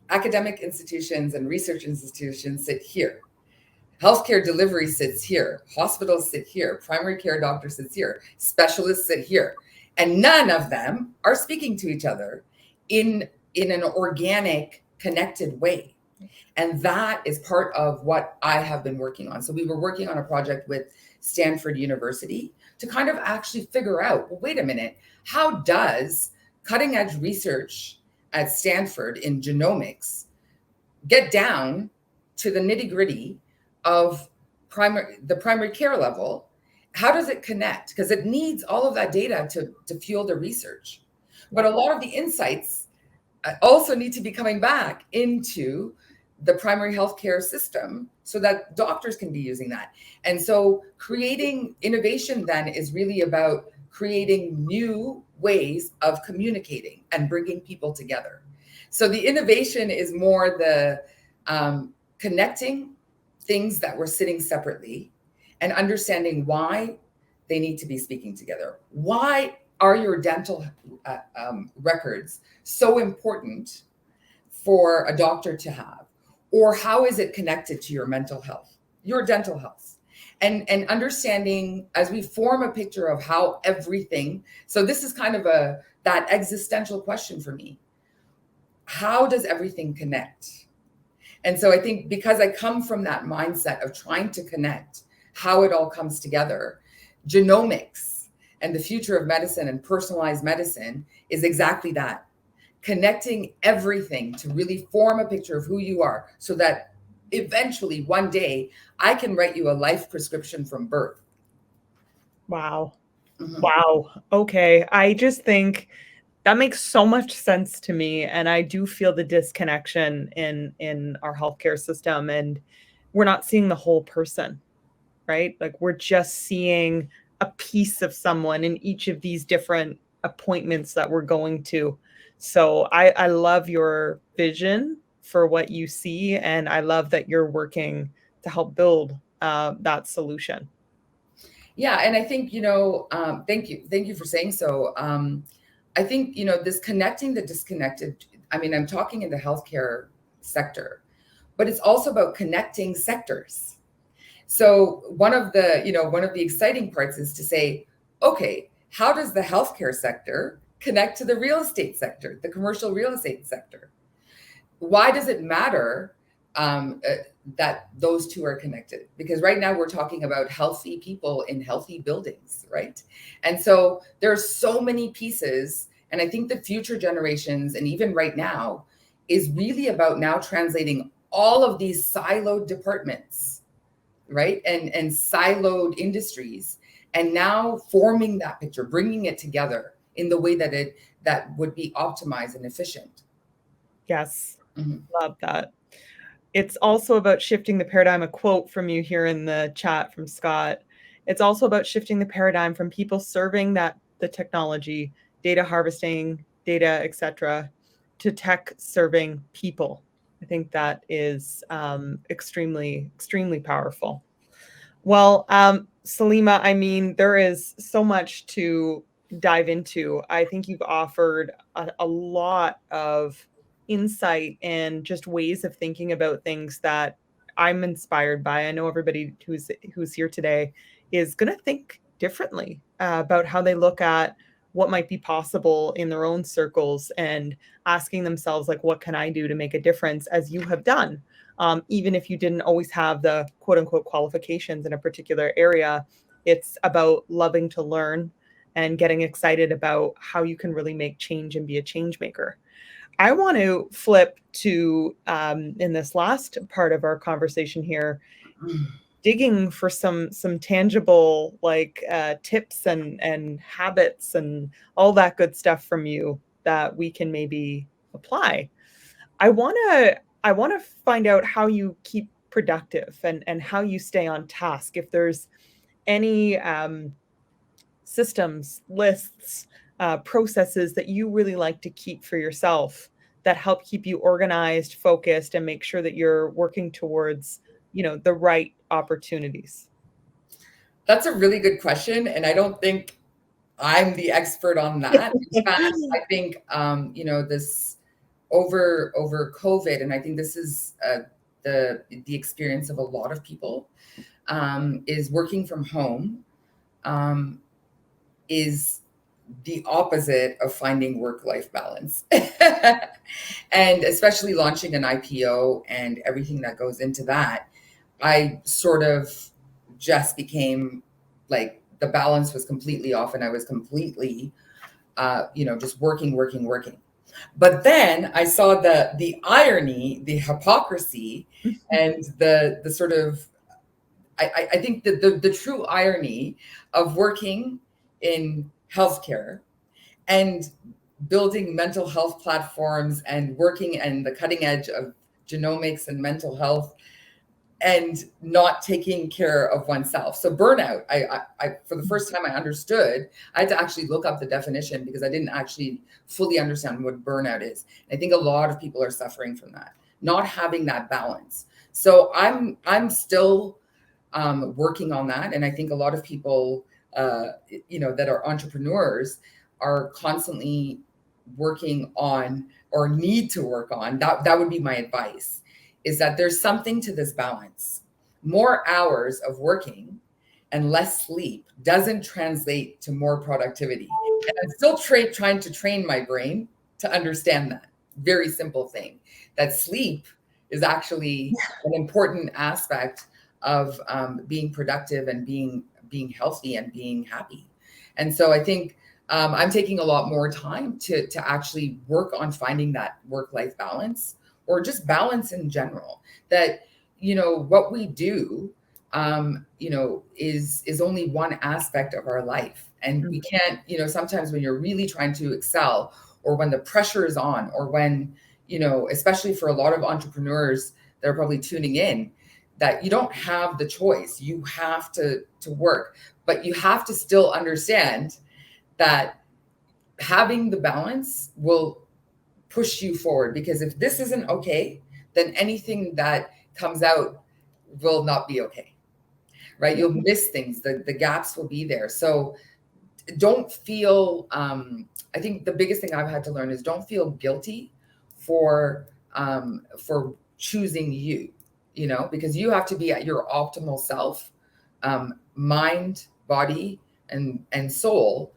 Speaker 2: Academic institutions and research institutions sit here. Healthcare delivery sits here. Hospitals sit here. Primary care doctor sits here. Specialists sit here. And none of them are speaking to each other in an organic, connected way. And that is part of what I have been working on. So we were working on a project with Stanford University to kind of actually figure out, well, wait a minute, how does cutting edge research at Stanford in genomics get down to the nitty gritty of the primary care level? How does it connect? Because it needs all of that data to fuel the research. But a lot of the insights also need to be coming back into the primary healthcare system so that doctors can be using that. And so creating innovation then is really about creating new ways of communicating and bringing people together. So the innovation is more the connecting things that were sitting separately and understanding why they need to be speaking together. Why are your dental records so important for a doctor to have? Or how is it connected to your mental health, your dental health? And understanding as we form a picture of how everything, so this is kind of that existential question for me. How does everything connect? And so I think because I come from that mindset of trying to connect how it all comes together, genomics and the future of medicine and personalized medicine is exactly that. Connecting everything to really form a picture of who you are so that eventually one day I can write you a life prescription from birth.
Speaker 1: Wow. Wow. Okay. I just think that makes so much sense to me, and I do feel the disconnection in our healthcare system, and we're not seeing the whole person, right? Like we're just seeing a piece of someone in each of these different appointments that we're going to. So I love your vision for what you see, and I love that you're working to help build that solution.
Speaker 2: Yeah, and I think thank you for saying so. I think this connecting the disconnected. I mean, I'm talking in the healthcare sector, but it's also about connecting sectors. So one of the exciting parts is to say, okay, how does the healthcare sector connect to the real estate sector, the commercial real estate sector? Why does it matter that those two are connected? Because right now we're talking about healthy people in healthy buildings, right? And so there's so many pieces, and I think the future generations, and even right now, is really about now translating all of these siloed departments, right, and siloed industries, and now forming that picture, bringing it together in the way that would be optimized and efficient.
Speaker 1: Yes,
Speaker 2: Mm-hmm.
Speaker 1: love that. It's also about shifting the paradigm. A quote from you here in the chat from Scott. It's also about shifting the paradigm from people serving the technology, data harvesting, data, etc., to tech serving people. I think that is extremely, extremely powerful. Well, Saleema, I mean, there is so much to dive into. I think you've offered a lot of insight and just ways of thinking about things that I'm inspired by. I know everybody who's here today is going to think differently about how they look at what might be possible in their own circles and asking themselves, like, what can I do to make a difference, as you have done? Even if you didn't always have the quote unquote qualifications in a particular area, it's about loving to learn and getting excited about how you can really make change and be a change maker. I want to flip to, in this last part of our conversation here, digging for some tangible like tips and habits and all that good stuff from you that we can maybe apply. I want to find out how you keep productive and how you stay on task. If there's any systems, lists, processes that you really like to keep for yourself that help keep you organized, focused, and make sure that you're working towards, the right opportunities.
Speaker 2: That's a really good question, and I don't think I'm the expert on that. In fact, I think this over COVID, and I think this is the experience of a lot of people, is working from home is the opposite of finding work-life balance. And especially launching an IPO and everything that goes into that, I sort of just became like the balance was completely off and I was completely, just working. But then I saw the irony, the hypocrisy, and the sort of, I think the true irony of working in healthcare and building mental health platforms and working in the cutting edge of genomics and mental health and not taking care of oneself. So burnout, I for the first time I understood, I had to actually look up the definition because I didn't actually fully understand what burnout is. I think a lot of people are suffering from that, not having that balance. So I'm still working on that, and I think a lot of people, that are entrepreneurs are constantly working on or need to work on. That would be my advice, is that there's something to this balance. More hours of working and less sleep doesn't translate to more productivity. And I'm still trying to train my brain to understand that very simple thing, that sleep is actually an important aspect of being productive and being healthy and being happy. And so I think I'm taking a lot more time to actually work on finding that work-life balance, or just balance in general. That what we do, is only one aspect of our life, and we can't. Sometimes when you're really trying to excel, or when the pressure is on, or when especially for a lot of entrepreneurs that are probably tuning in, that you don't have the choice. You have to work, but you have to still understand that having the balance will push you forward. Because if this isn't okay, then anything that comes out will not be okay, right? You'll miss things. The gaps will be there. So don't feel, I think the biggest thing I've had to learn is don't feel guilty for choosing you, because you have to be at your optimal self, mind, body, and soul,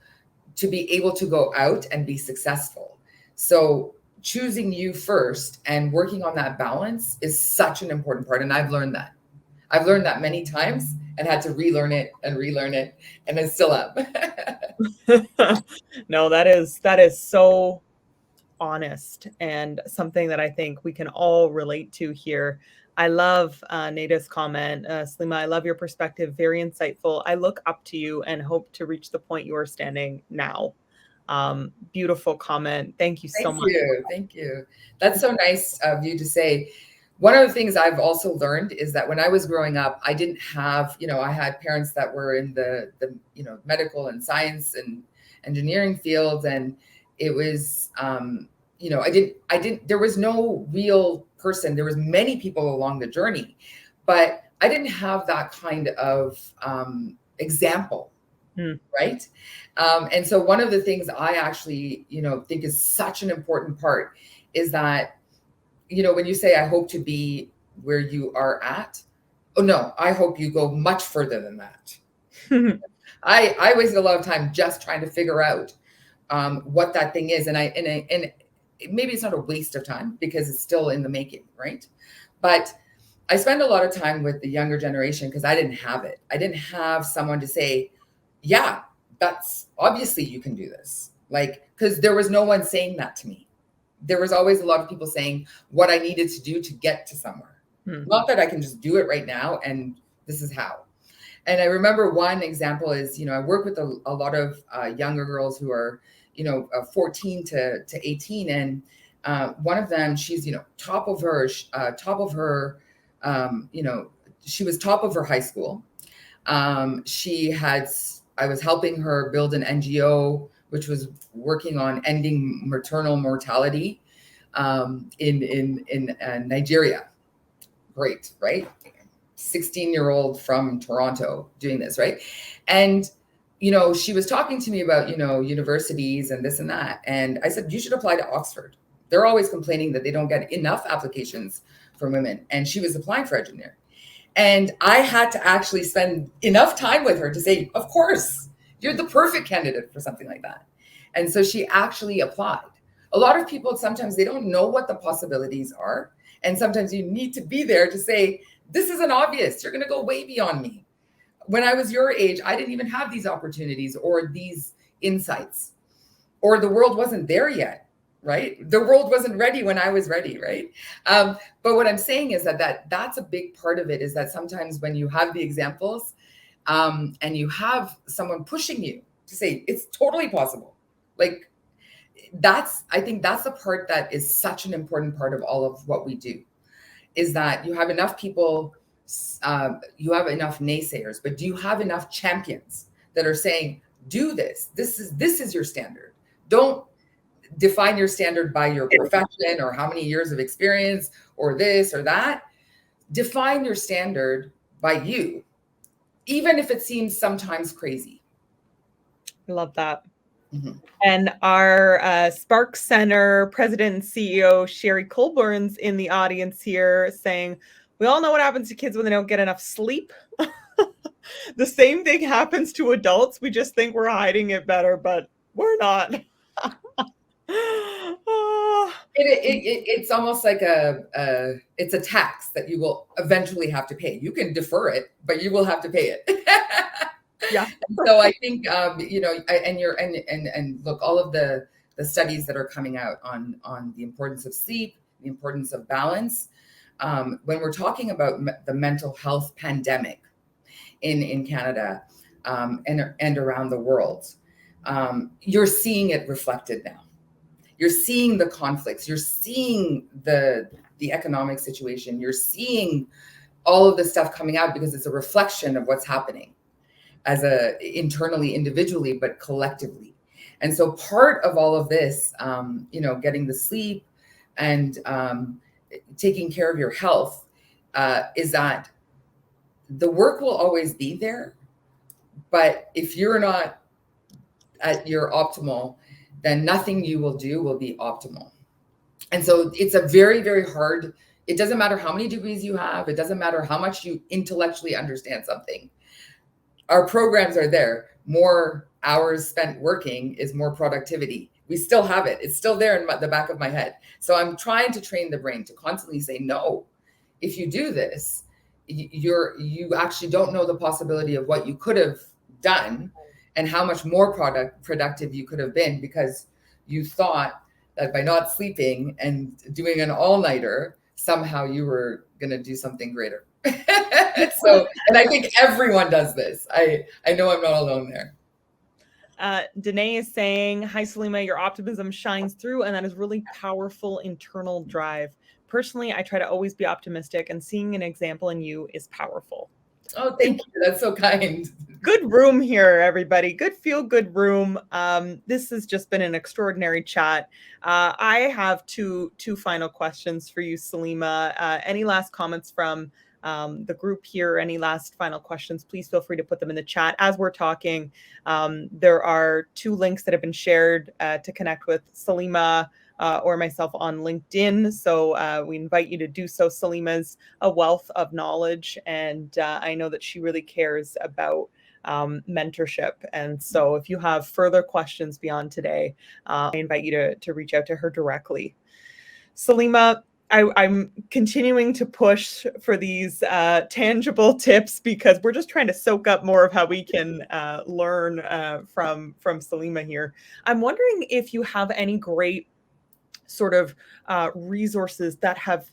Speaker 2: to be able to go out and be successful. So choosing you first and working on that balance is such an important part. And I've learned that. I've learned that many times and had to relearn it, and I still am.
Speaker 1: No, that is so honest, and something that I think we can all relate to here. I love Nada's comment. Saleema, I love your perspective. Very insightful. I look up to you and hope to reach the point you are standing now. Beautiful comment. Thank you so much.
Speaker 2: Thank you. That's so nice of you to say. One of the things I've also learned is that when I was growing up, I didn't have, I had parents that were in the medical and science and engineering fields, and it was, there was no real person. There was many people along the journey, but I didn't have that kind of example, right? And so one of the things I actually, think is such an important part is that, when you say, I hope to be where you are at, oh no, I hope you go much further than that. I wasted a lot of time just trying to figure out what that thing is. And maybe it's not a waste of time because it's still in the making, right? But I spend a lot of time with the younger generation because I didn't have it. I didn't have someone to say, yeah, that's obviously you can do this. Because there was no one saying that to me. There was always a lot of people saying what I needed to do to get to somewhere. Not that I can just do it right now and This is how. And I remember one example is, I work with a lot of younger girls who are, 14 to 18. And one of them, she's, top of her, she was top of her high school. I was helping her build an NGO, which was working on ending maternal mortality in Nigeria. Great, right? 16-year-old from Toronto doing this, right? And, she was talking to me about, universities and this and that. And I said, you should apply to Oxford. They're always complaining that they don't get enough applications from women. And she was applying for engineering. And I had to actually spend enough time with her to say, of course, you're the perfect candidate for something like that. And so she actually applied. A lot of people, sometimes they don't know what the possibilities are. And sometimes you need to be there to say, this isn't obvious. You're going to go way beyond me. When I was your age, I didn't even have these opportunities or these insights, or the world wasn't there yet, right? The world wasn't ready when I was ready, right? But what I'm saying is that's a big part of it, is that sometimes when you have the examples and you have someone pushing you to say, it's totally possible. Like I think that's the part that is such an important part of all of what we do, is that you have enough people, you have enough naysayers, but do you have enough champions that are saying, do this? This is your standard. Don't define your standard by your profession or how many years of experience or this or that. Define your standard by you, even if it seems sometimes crazy.
Speaker 1: I love that. Mm-hmm. And our Spark Center president and CEO, Sherry Colburn's in the audience here saying, we all know what happens to kids when they don't get enough sleep. The same thing happens to adults. We just think we're hiding it better, but we're not.
Speaker 2: It's almost like it's a tax that you will eventually have to pay. You can defer it, but you will have to pay it. Yeah. So I think and look, all of the studies that are coming out on the importance of sleep, the importance of balance. When we're talking about the mental health pandemic in Canada and around the world, you're seeing it reflected now. You're seeing the conflicts. You're seeing the economic situation. You're seeing all of this stuff coming out because it's a reflection of what's happening internally, individually, but collectively. And so part of all of this, getting the sleep and taking care of your health is that the work will always be there. But if you're not at your optimal, then nothing you will do will be optimal. And so it's a very, very hard, it doesn't matter how many degrees you have. It doesn't matter how much you intellectually understand something. Our programs are there. More hours spent working is more productivity. We still have it. It's still there in the back of my head. So I'm trying to train the brain to constantly say, no, if you do this, you actually don't know the possibility of what you could have done and how much more productive you could have been, because you thought that by not sleeping and doing an all-nighter, somehow you were going to do something greater. So, and I think everyone does this. I know I'm not alone there.
Speaker 1: Danae is saying, hi, Saleema, your optimism shines through, and that is really powerful internal drive. Personally, I try to always be optimistic, and seeing an example in you is powerful.
Speaker 2: Oh, thank you. That's so kind.
Speaker 1: Good room here, everybody. Good feel-good room. This has just been an extraordinary chat. I have two final questions for you, Saleema. Any last comments from the group here? Any last final questions? Please feel free to put them in the chat. As we're talking, there are 2 links that have been shared to connect with Saleema or myself on LinkedIn. So we invite you to do so. Saleema's a wealth of knowledge, and I know that she really cares about mentorship. And so if you have further questions beyond today, I invite you to reach out to her directly. Saleema, I'm continuing to push for these tangible tips because we're just trying to soak up more of how we can learn from Saleema here. I'm wondering if you have any great sort of resources that have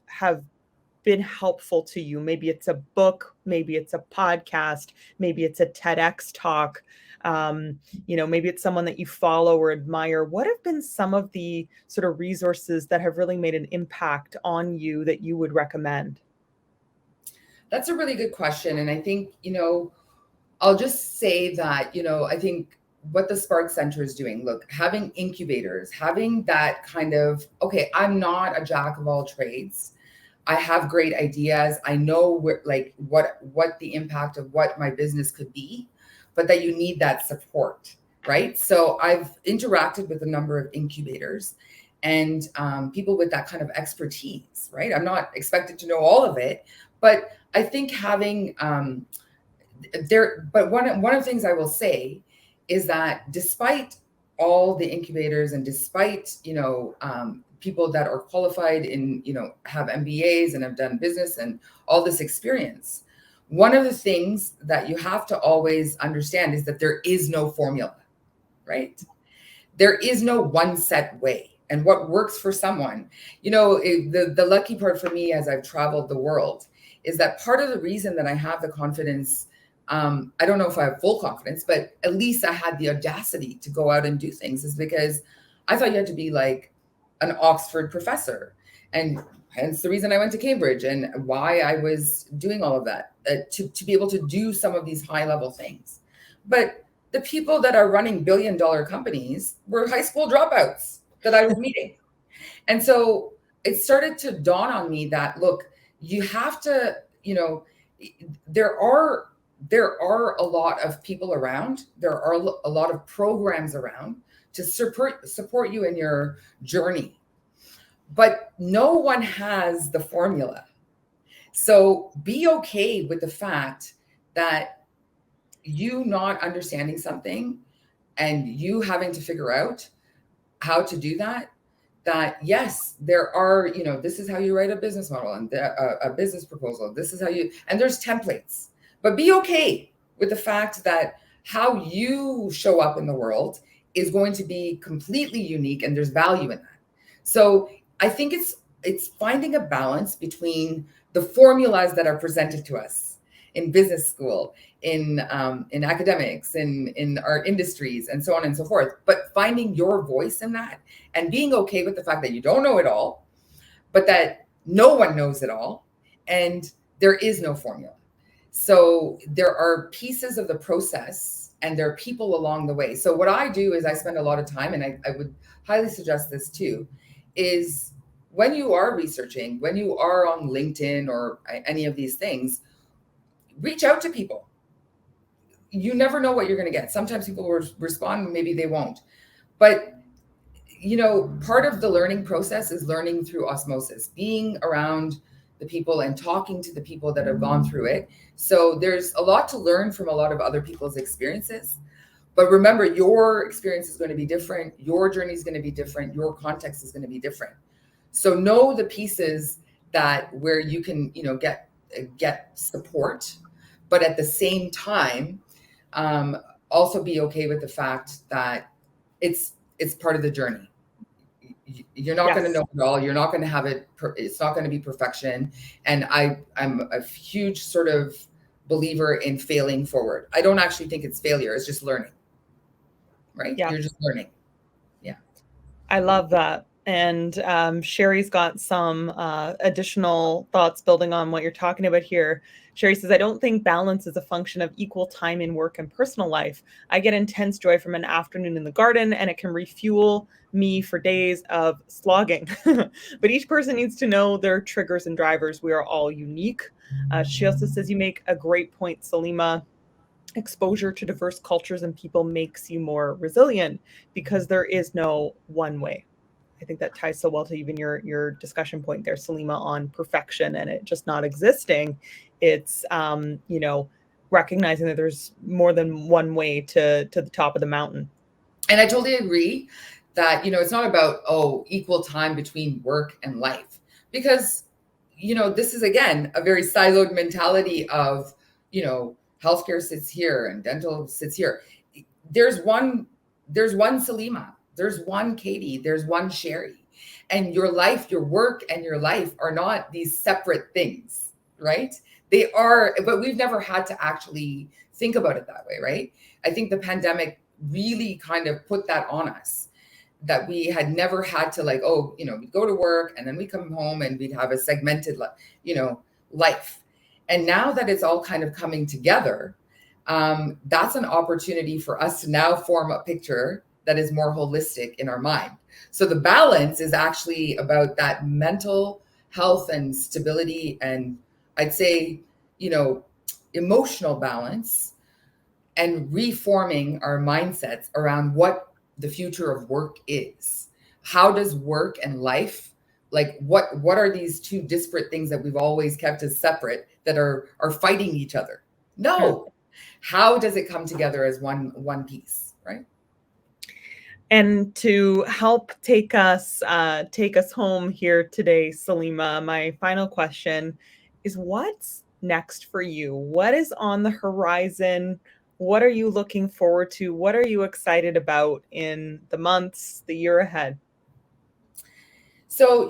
Speaker 1: been helpful to you? Maybe it's a book, maybe it's a podcast, maybe it's a TEDx talk. Maybe it's someone that you follow or admire. What have been some of the sort of resources that have really made an impact on you that you would recommend?
Speaker 2: That's a really good question. And I think, I'll just say that, I think what the Spark Center is doing, look, having incubators, having that kind of, okay, I'm not a jack of all trades. I have great ideas. I know what the impact of what my business could be, but that you need that support, right? So I've interacted with a number of incubators and people with that kind of expertise, right? I'm not expected to know all of it, but I think having but one of the things I will say is that despite all the incubators and despite people that are qualified in have MBAs and have done business and all this experience, one of the things that you have to always understand is that there is no formula, right? There is no one set way. And what works for someone, the lucky part for me as I've traveled the world is that part of the reason that I have the confidence, I don't know if I have full confidence, but at least I had the audacity to go out and do things, is because I thought you had to be like an Oxford professor. And hence the reason I went to Cambridge and why I was doing all of that, to be able to do some of these high level things. But the people that are running billion-dollar companies were high school dropouts that I was meeting. And so it started to dawn on me that, look, you have to, there are a lot of people around. There are a lot of programs around to support you in your journey. But no one has the formula. So be okay with the fact that you not understanding something and you having to figure out how to do that yes, there are, this is how you write a business model and a business proposal. This is how and there's templates, but be okay with the fact that how you show up in the world is going to be completely unique and there's value in that. So I think it's finding a balance between the formulas that are presented to us in business school, in academics, in our industries, and so on and so forth, but finding your voice in that and being okay with the fact that you don't know it all, but that no one knows it all, and there is no formula. So there are pieces of the process and there are people along the way. So what I do is I spend a lot of time, and I would highly suggest this too, is when you are researching, when you are on LinkedIn or any of these things, reach out to people. You never know what you're going to get. Sometimes people will respond, maybe they won't. But, part of the learning process is learning through osmosis, being around the people and talking to the people that have gone through it. So there's a lot to learn from a lot of other people's experiences. But remember, your experience is going to be different. Your journey is going to be different. Your context is going to be different. So know the pieces where you can, get support, but at the same time, also be okay with the fact that it's part of the journey. You're not going to know it all. You're not going to have it. It's not going to be perfection. And I'm a huge sort of believer in failing forward. I don't actually think it's failure. It's just learning, right?
Speaker 1: Yeah.
Speaker 2: You're just learning. Yeah.
Speaker 1: I love that. And Sherry's got some additional thoughts building on what you're talking about here. Sherry says, I don't think balance is a function of equal time in work and personal life. I get intense joy from an afternoon in the garden, and it can refuel me for days of slogging. But each person needs to know their triggers and drivers. We are all unique. She also says, you make a great point, Saleema. Exposure to diverse cultures and people makes you more resilient because there is no one way. I think that ties so well to even your discussion point there, Saleema, on perfection and it just not existing. It's recognizing that there's more than one way to the top of the mountain.
Speaker 2: And I totally agree that it's not about equal time between work and life, because this is again a very siloed mentality of healthcare sits here and dental sits here. There's one Saleema. There's one Katie, there's one Sherry. And your life, your work and your life are not these separate things, right? They are, but we've never had to actually think about it that way, right? I think the pandemic really kind of put that on us, that we had never had to like, oh, we'd go to work and then we come home and we'd have a segmented, life. And now that it's all kind of coming together, that's an opportunity for us to now form a picture that is more holistic in our mind. So the balance is actually about that mental health and stability, and I'd say, emotional balance, and reforming our mindsets around what the future of work is. How does work and life, like what are these two disparate things that we've always kept as separate that are fighting each other? No. How does it come together as one piece, right?
Speaker 1: And to help take us home here today, Saleema, my final question is, what's next for you? What is on the horizon? What are you looking forward to? What are you excited about in the months, the year ahead?
Speaker 2: So,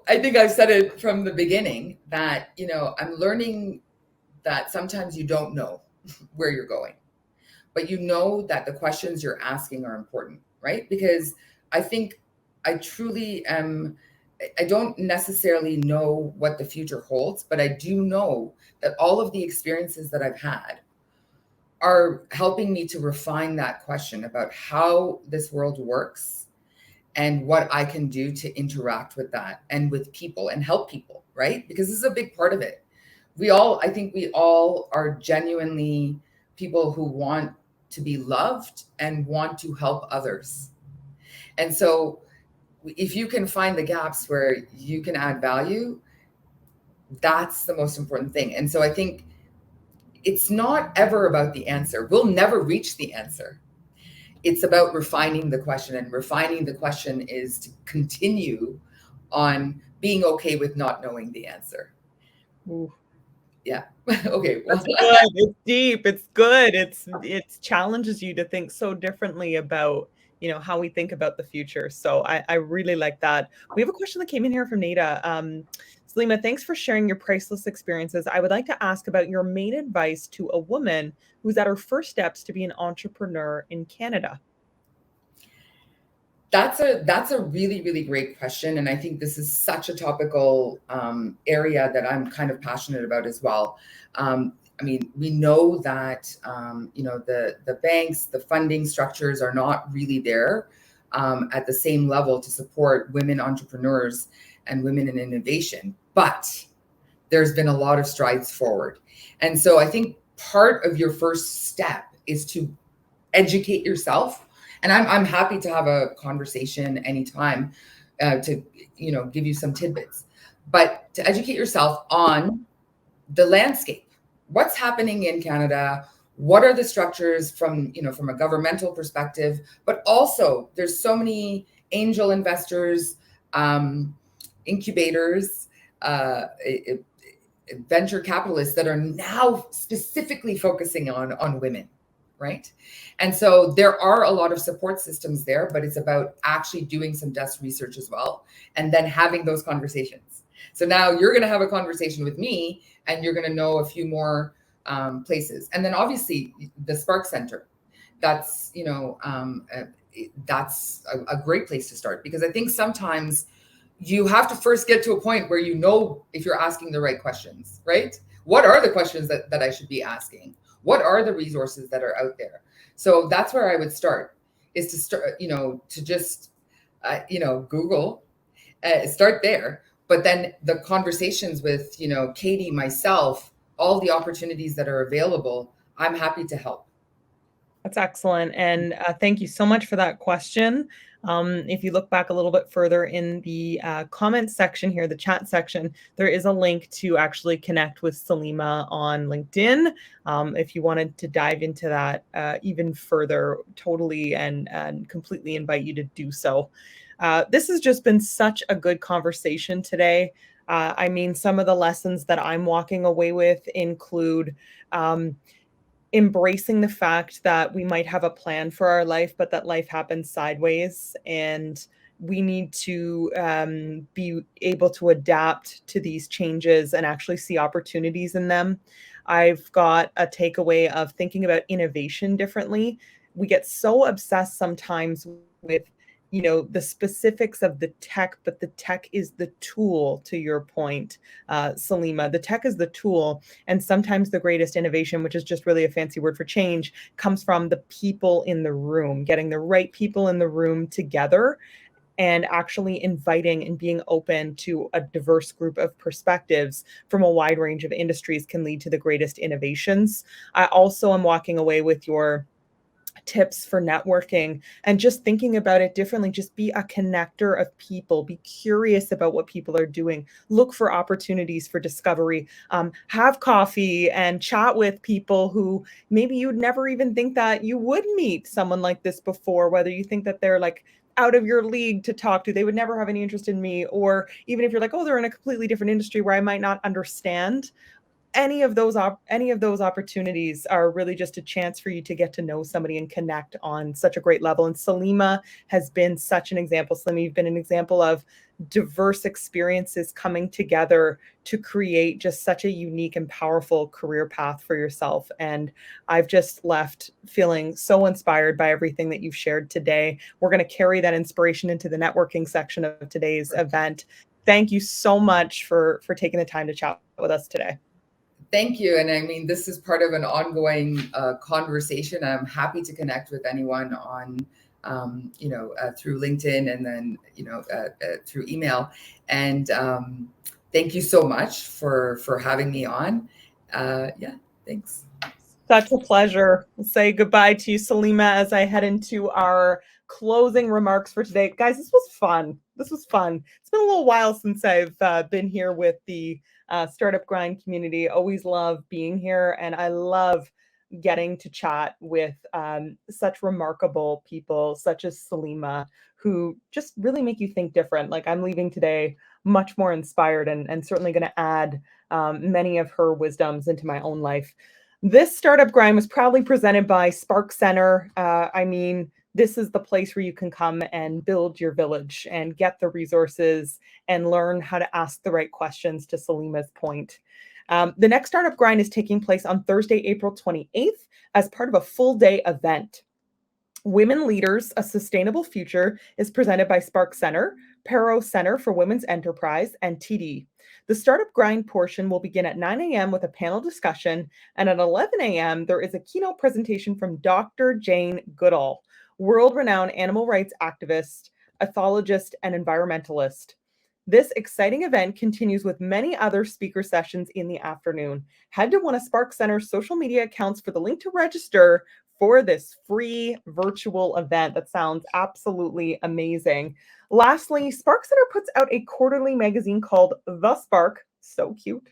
Speaker 2: I think I've said it from the beginning that, I'm learning that sometimes you don't know where you're going, but you know that the questions you're asking are important, right? Because I think I truly am, I don't necessarily know what the future holds, but I do know that all of the experiences that I've had are helping me to refine that question about how this world works and what I can do to interact with that and with people and help people, right? Because this is a big part of it. I think we all are genuinely people who want to be loved and want to help others. And so if you can find the gaps where you can add value, that's the most important thing. And so I think it's not ever about the answer. We'll never reach the answer. It's about refining the question, and refining the question is to continue on being okay with not knowing the answer.
Speaker 1: Ooh.
Speaker 2: Yeah. Okay. Well,
Speaker 1: That's good. It's deep. It's good. It challenges you to think so differently about, how we think about the future. So I really like that. We have a question that came in here from Nada. Saleema, thanks for sharing your priceless experiences. I would like to ask about your main advice to a woman who's at her first steps to be an entrepreneur in Canada.
Speaker 2: that's a really, really great question, and I think this is such a topical area that I'm kind of passionate about as well. I mean, we know that the banks, the funding structures are not really there at the same level to support women entrepreneurs and women in innovation, but there's been a lot of strides forward. And so I think part of your first step is to educate yourself. And I'm happy to have a conversation anytime to give you some tidbits, but to educate yourself on the landscape. What's happening in Canada? What are the structures from a governmental perspective? But also, there's so many angel investors, incubators, venture capitalists that are now specifically focusing on women, right? And so there are a lot of support systems there, but it's about actually doing some desk research as well, and then having those conversations. So now you're going to have a conversation with me, and you're going to know a few more places. And then obviously the Spark Center, that's that's a great place to start, because I think sometimes you have to first get to a point where if you're asking the right questions, right? What are the questions that I should be asking? What are the resources that are out there? So that's where I would start, is to start, to just, Google, start there. But then the conversations with, Katie, myself, all the opportunities that are available, I'm happy to help.
Speaker 1: That's excellent. And thank you so much for that question. If you look back a little bit further in the comments section here, the chat section, there is a link to actually connect with Saleema on LinkedIn. If you wanted to dive into that even further, totally and completely invite you to do so. This has just been such a good conversation today. I mean, some of the lessons that I'm walking away with include embracing the fact that we might have a plan for our life, but that life happens sideways, and we need to be able to adapt to these changes and actually see opportunities in them. I've got a takeaway of thinking about innovation differently. We get so obsessed sometimes with the specifics of the tech, but the tech is the tool, to your point, Saleema. The tech is the tool. And sometimes the greatest innovation, which is just really a fancy word for change, comes from the people in the room, getting the right people in the room together and actually inviting and being open to a diverse group of perspectives from a wide range of industries can lead to the greatest innovations. I also am walking away with your tips for networking and just thinking about it differently. Just be a connector of people, be curious about what people are doing, look for opportunities for discovery, have coffee and chat with people who maybe you'd never even think that you would meet someone like this before, whether you think that they're like out of your league to talk to, they would never have any interest in me, or even if you're like, oh, they're in a completely different industry where I might not understand. Any of those opportunities are really just a chance for you to get to know somebody and connect on such a great level. And Saleema has been such an example. Saleema, you've been an example of diverse experiences coming together to create just such a unique and powerful career path for yourself. And I've just left feeling so inspired by everything that you've shared today. We're going to carry that inspiration into the networking section of today's event. Thank you so much for taking the time to chat with us today.
Speaker 2: Thank you. And I mean, this is part of an ongoing conversation. I'm happy to connect with anyone on, through LinkedIn and then, through email. And thank you so much for having me on. Thanks.
Speaker 1: Such a pleasure. We'll say goodbye to you, Saleema, as I head into our closing remarks for today. Guys, this was fun. This was fun. It's been a little while since I've been here with the Startup Grind community. Always love being here, and I love getting to chat with such remarkable people, such as Saleema, who just really make you think different. Like, I'm leaving today much more inspired and certainly going to add many of her wisdoms into my own life. This Startup Grind was proudly presented by Spark Center. This is the place where you can come and build your village and get the resources and learn how to ask the right questions, to Saleema's point. The next Startup Grind is taking place on Thursday, April 28th as part of a full day event. Women Leaders, A Sustainable Future is presented by Spark Center, Perot Center for Women's Enterprise, and TD. The Startup Grind portion will begin at 9 a.m. with a panel discussion, and at 11 a.m. there is a keynote presentation from Dr. Jane Goodall, world-renowned animal rights activist, ethologist, and environmentalist. This exciting event continues with many other speaker sessions in the afternoon. Head to one of Spark Center's social media accounts for the link to register for this free virtual event. That sounds absolutely amazing. Lastly, Spark Center puts out a quarterly magazine called The Spark. So cute.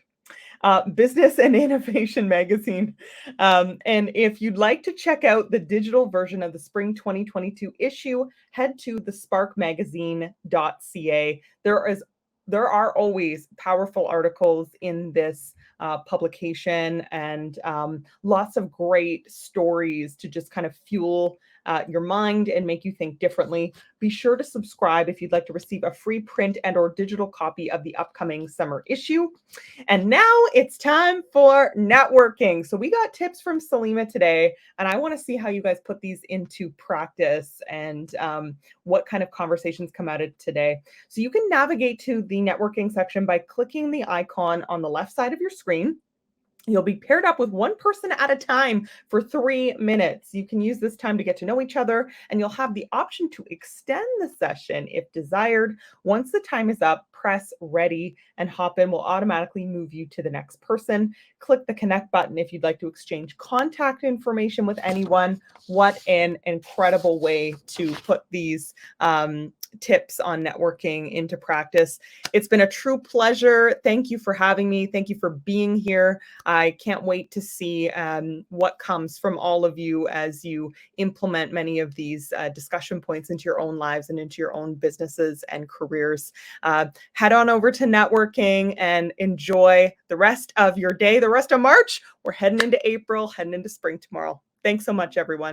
Speaker 1: Business and Innovation magazine. And if you'd like to check out the digital version of the spring 2022 issue, head to thesparkmagazine.ca. There are always powerful articles in this publication and lots of great stories to just kind of fuel your mind and make you think differently. Be sure to subscribe if you'd like to receive a free print and or digital copy of the upcoming summer issue. And now it's time for networking. So we got tips from Saleema today, and I want to see how you guys put these into practice and what kind of conversations come out of today. So you can navigate to the networking section by clicking the icon on the left side of your screen. You'll be paired up with one person at a time for 3 minutes. You can use this time to get to know each other, and you'll have the option to extend the session if desired. Once the time is up, press ready, and Hopin will automatically move you to the next person. Click the connect button if you'd like to exchange contact information with anyone. What an incredible way to put these tips on networking into practice. It's been a true pleasure. Thank you for having me. Thank you for being here. I can't wait to see what comes from all of you as you implement many of these discussion points into your own lives and into your own businesses and careers. Head on over to networking and enjoy the rest of your day, the rest of March. We're heading into April, heading into spring tomorrow. Thanks so much, everyone.